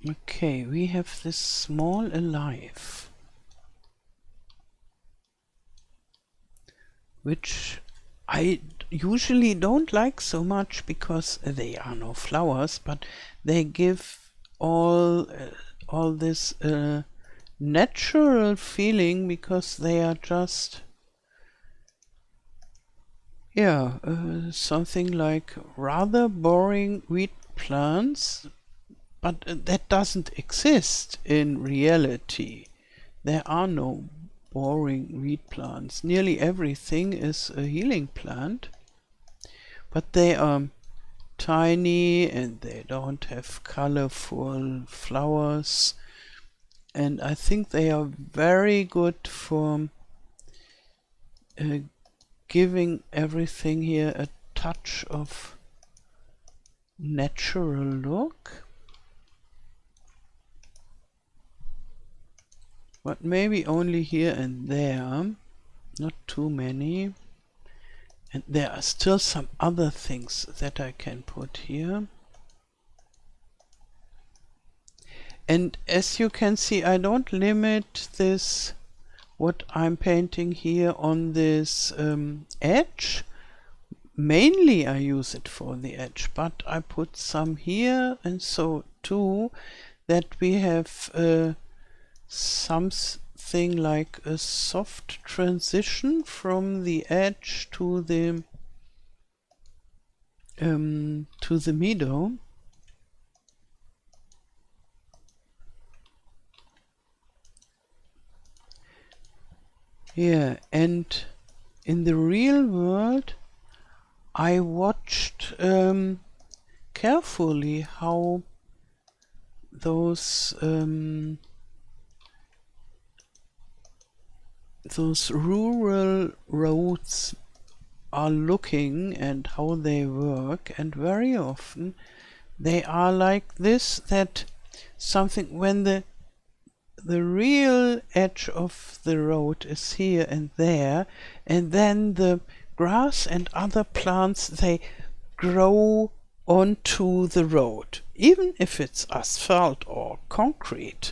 Okay, we have this small alive, which I usually don't like so much because they are no flowers, but they give all this natural feeling, because they are just something like rather boring wheat plants, but that doesn't exist in reality. There are no boring wheat plants. Nearly everything is a healing plant, but they are tiny and they don't have colorful flowers, and I think they are very good for giving everything here a touch of natural look. But maybe only here and there, not too many. And there are still some other things that I can put here. And as you can see, I don't limit this what I'm painting here on this edge. Mainly I use it for the edge, but I put some here and so too, that we have something like a soft transition from the edge to the meadow. Yeah, and in the real world I watched carefully how those rural roads are looking and how they work, and very often they are like this, that something when the real edge of the road is here and there, and then the grass and other plants, they grow onto the road, even if it's asphalt or concrete.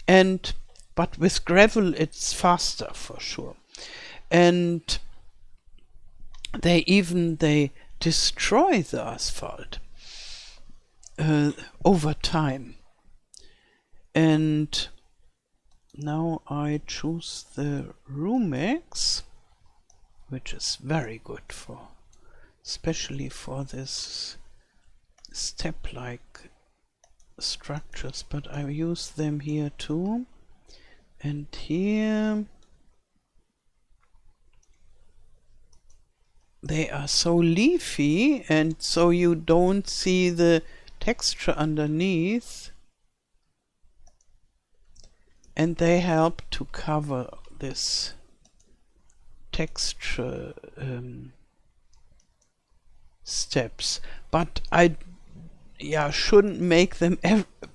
And but with gravel it's faster for sure. And they destroy the asphalt over time. And now I choose the Rumex, which is very good for, especially for this step-like structures, but I use them here too. And here they are so leafy, and so you don't see the texture underneath, and they help to cover this texture steps. But I shouldn't make them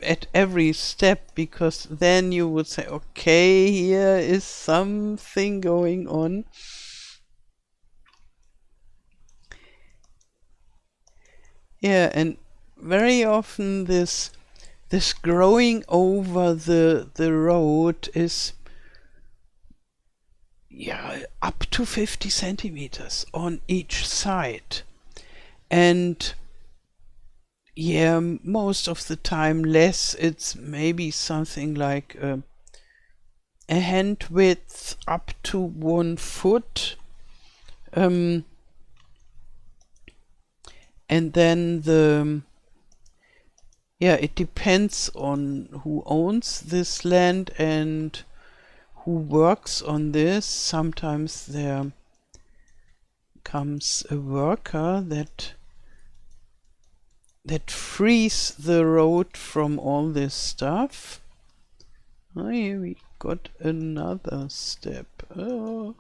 at every step, because then you would say, okay, here is something going on. Yeah, and very often this growing over the road is up to 50 centimeters on each side. And most of the time less. It's maybe something like a hand width up to 1 foot. And then it depends on who owns this land and who works on this. Sometimes there comes a worker that frees the road from all this stuff. Oh, here we got another step. Oh.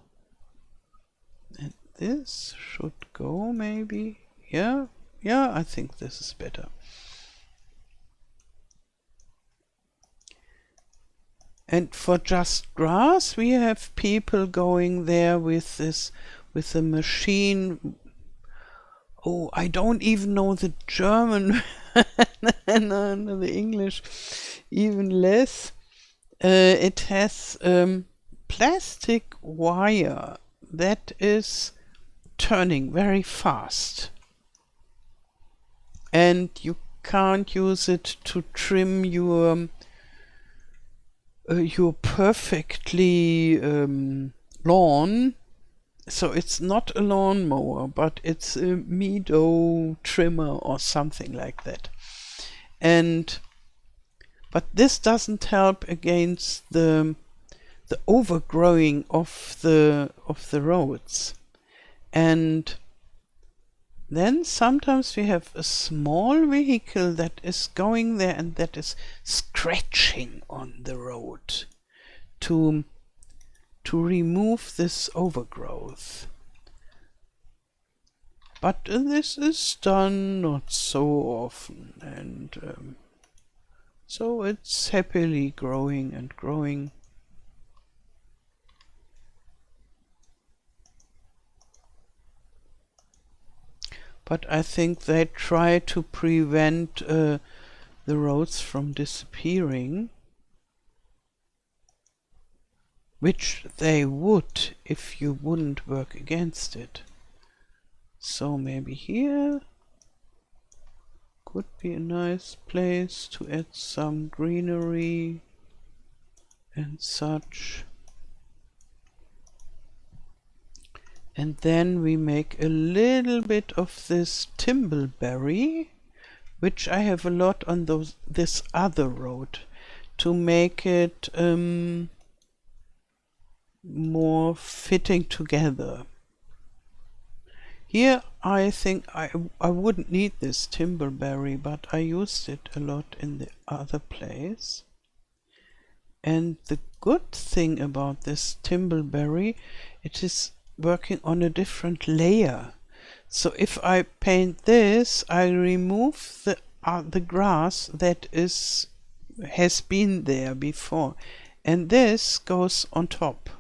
And this should go maybe. Yeah, I think this is better. And for just grass, we have people going there with the machine. Oh, I don't even know the German and the English even less. It has plastic wire that is turning very fast. And you can't use it to trim your perfectly lawn. So it's not a lawnmower, but it's a meadow trimmer or something like that. But this doesn't help against the overgrowing of the roads. And then sometimes we have a small vehicle that is going there and that is scratching on the road to remove this overgrowth. But this is done not so often, and so it's happily growing and growing. But I think they try to prevent the roads from disappearing. which they would if you wouldn't work against it. So maybe here could be a nice place to add some greenery and such. And then we make a little bit of this timbleberry, which I have a lot on this other road, to make it more fitting together. Here I think I wouldn't need this timbleberry, but I used it a lot in the other place. And the good thing about this timbleberry, it is working on a different layer. So if I paint this, I remove the grass that has been there before, and this goes on top.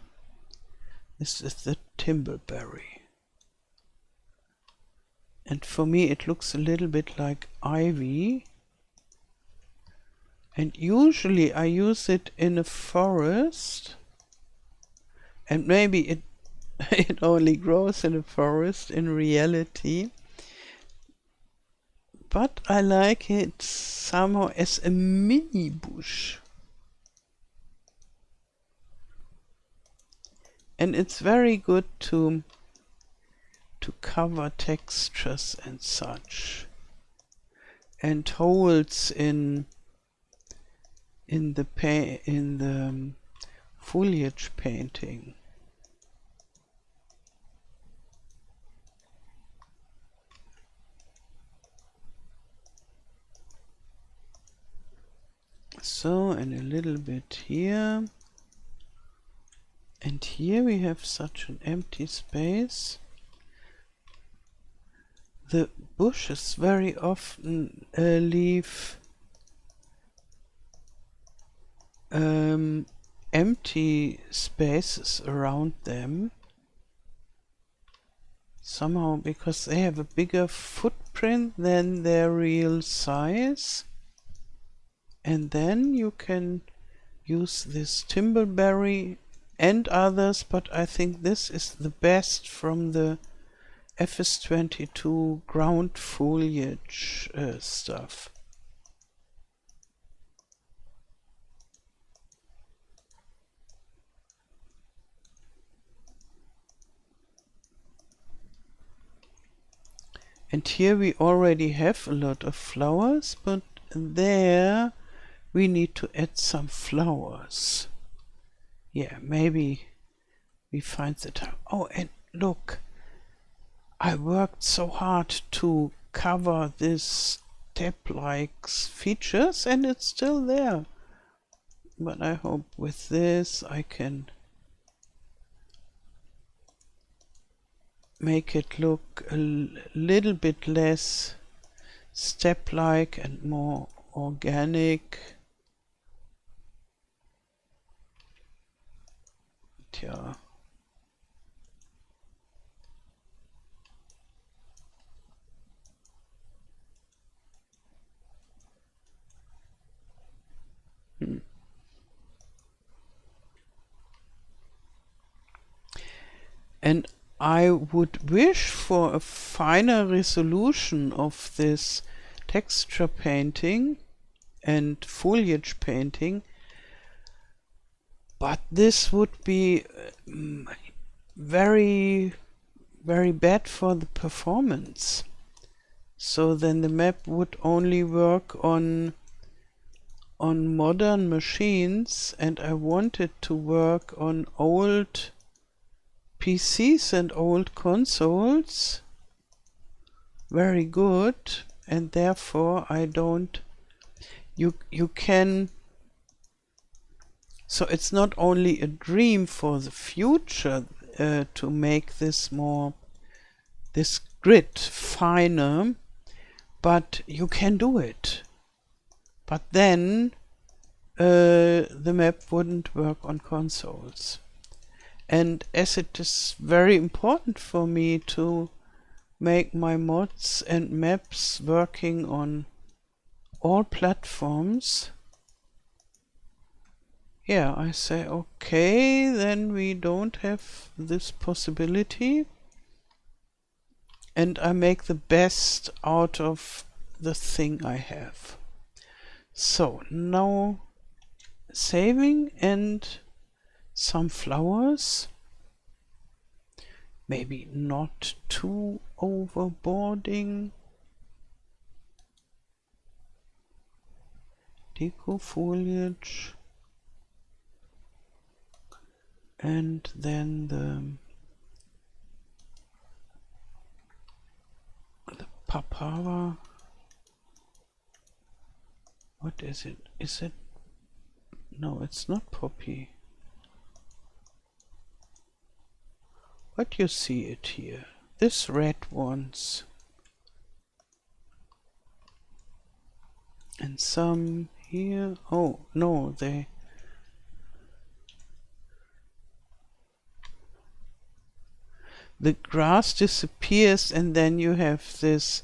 This is the timbleberry, and for me it looks a little bit like ivy. And usually I use it in a forest, and maybe it only grows in a forest in reality, but I like it somehow as a mini bush. And it's very good to cover textures and such, and holes in the foliage painting. So, and a little bit here. And here we have such an empty space. The bushes very often leave empty spaces around them. Somehow because they have a bigger footprint than their real size. And then you can use this timbleberry and others, but I think this is the best from the FS22 ground foliage stuff. And here we already have a lot of flowers, but there we need to add some flowers. Yeah, maybe we find the time. Oh, and look, I worked so hard to cover this step-like features, and it's still there. But I hope with this I can make it look a little bit less step-like and more organic. Yeah. And I would wish for a finer resolution of this texture painting and foliage painting, but this would be very, very bad for the performance. So then the map would only work on modern machines, and I wanted to work on old PCs and old consoles. Very good, and therefore I don't. You can. So it's not only a dream for the future to make this grid finer, but you can do it. But then the map wouldn't work on consoles. And as it is very important for me to make my mods and maps working on all platforms, yeah, I say okay, then we don't have this possibility. And I make the best out of the thing I have. So now saving and some flowers. Maybe not too overboarding. Deco foliage. And then the papaya. What is it? Is it? No, it's not poppy. But you see it here. This red ones. And some here. Oh, no, the grass disappears and then you have this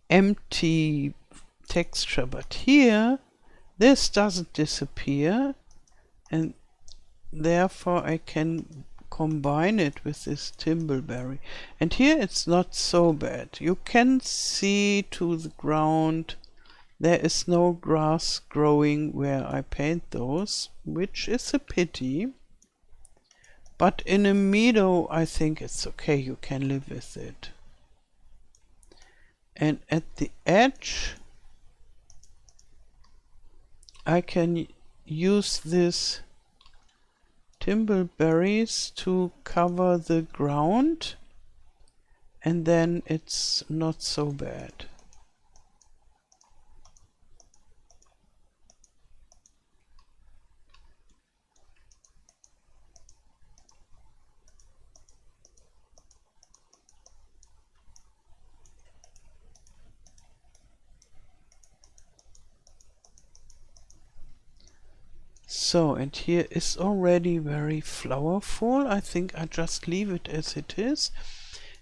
empty texture. But here, this doesn't disappear, and therefore I can combine it with this timbleberry. And here it's not so bad. You can see to the ground. There is no grass growing where I paint those, which is a pity. But in a meadow, I think it's okay. You can live with it. And at the edge, I can use this timbleberries to cover the ground, and then it's not so bad. So, and here is already very flowerful. I think I just leave it as it is.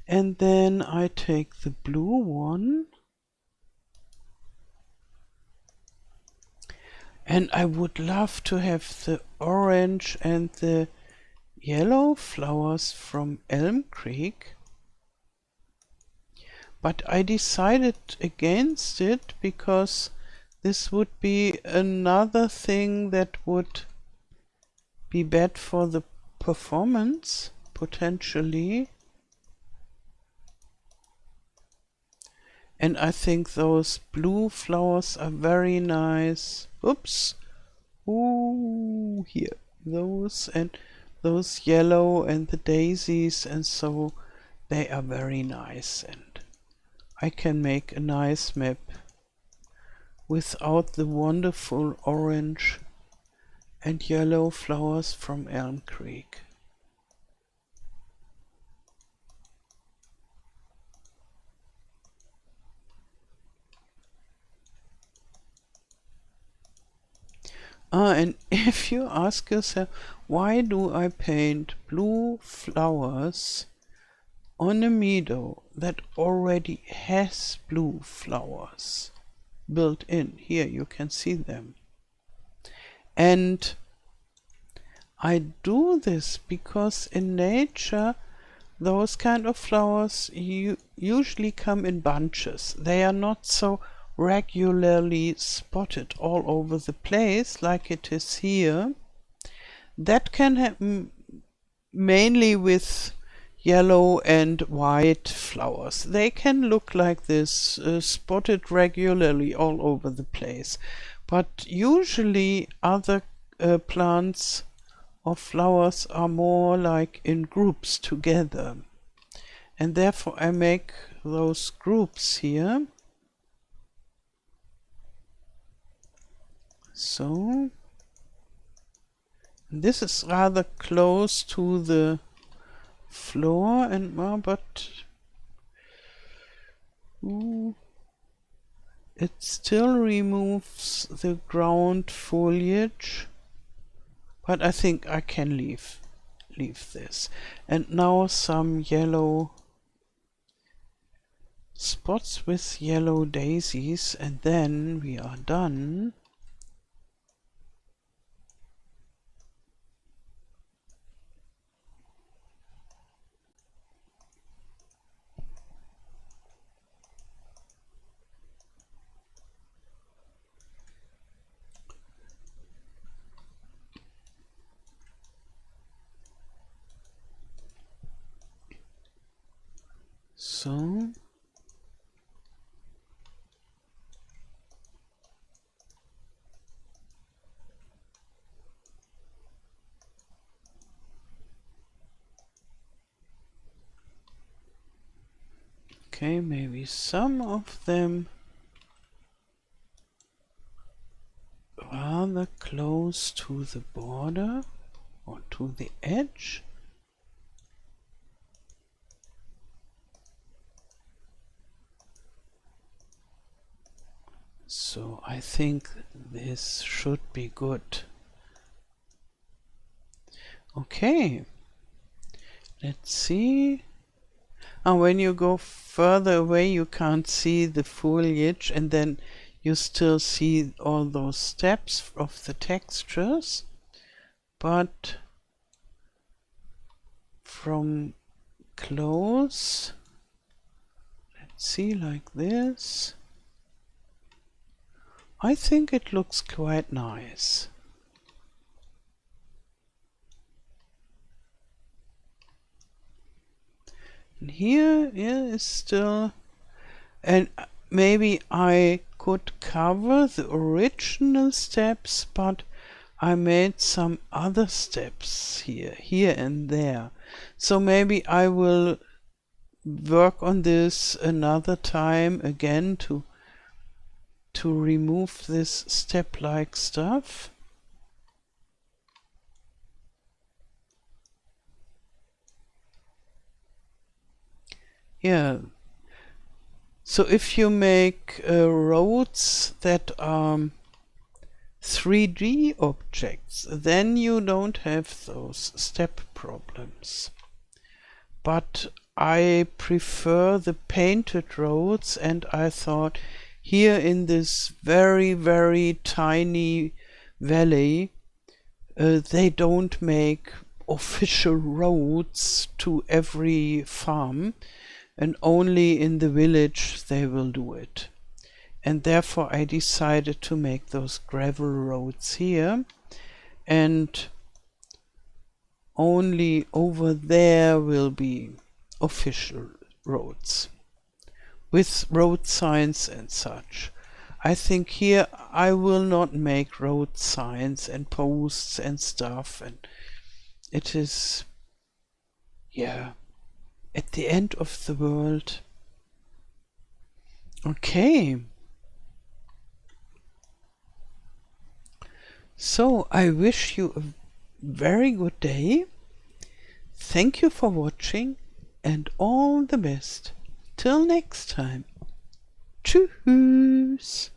And then I take the blue one. And I would love to have the orange and the yellow flowers from Elm Creek. But I decided against it because this would be another thing that would be bad for the performance, potentially. And I think those blue flowers are very nice. Oops. Ooh, here. Those and those yellow and the daisies, and so they are very nice. And I can make a nice map without the wonderful orange and yellow flowers from Elm Creek. And if you ask yourself, why do I paint blue flowers on a meadow that already has blue flowers built in? Here you can see them. And I do this because in nature those kind of flowers usually come in bunches. They are not so regularly spotted all over the place like it is here. That can happen mainly with yellow and white flowers. They can look like this, spotted regularly all over the place. But usually other plants or flowers are more like in groups together. And therefore I make those groups here. So this is rather close to the floor, and but it still removes the ground foliage. But I think I can leave this. And now some yellow spots with yellow daisies, and then we are done. so. Okay, maybe some of them rather close to the border or to the edge. So I think this should be good. Okay, let's see. When you go further away, you can't see the foliage, and then you still see all those steps of the textures. But from close, let's see, like this, I think it looks quite nice. And here is still, and maybe I could cover the original steps, but I made some other steps here and there. So maybe I will work on this another time again to remove this step-like stuff. Yeah. So if you make roads that are 3D objects, then you don't have those step problems. But I prefer the painted roads, and I thought here in this very, very tiny valley, they don't make official roads to every farm, and only in the village they will do it. And therefore I decided to make those gravel roads here, and only over there will be official roads with road signs and such. I think here I will not make road signs and posts and stuff, and it is, yeah, at the end of the world. Okay. So I wish you a very good day. Thank you for watching, and all the best. Till next time. Tschüss.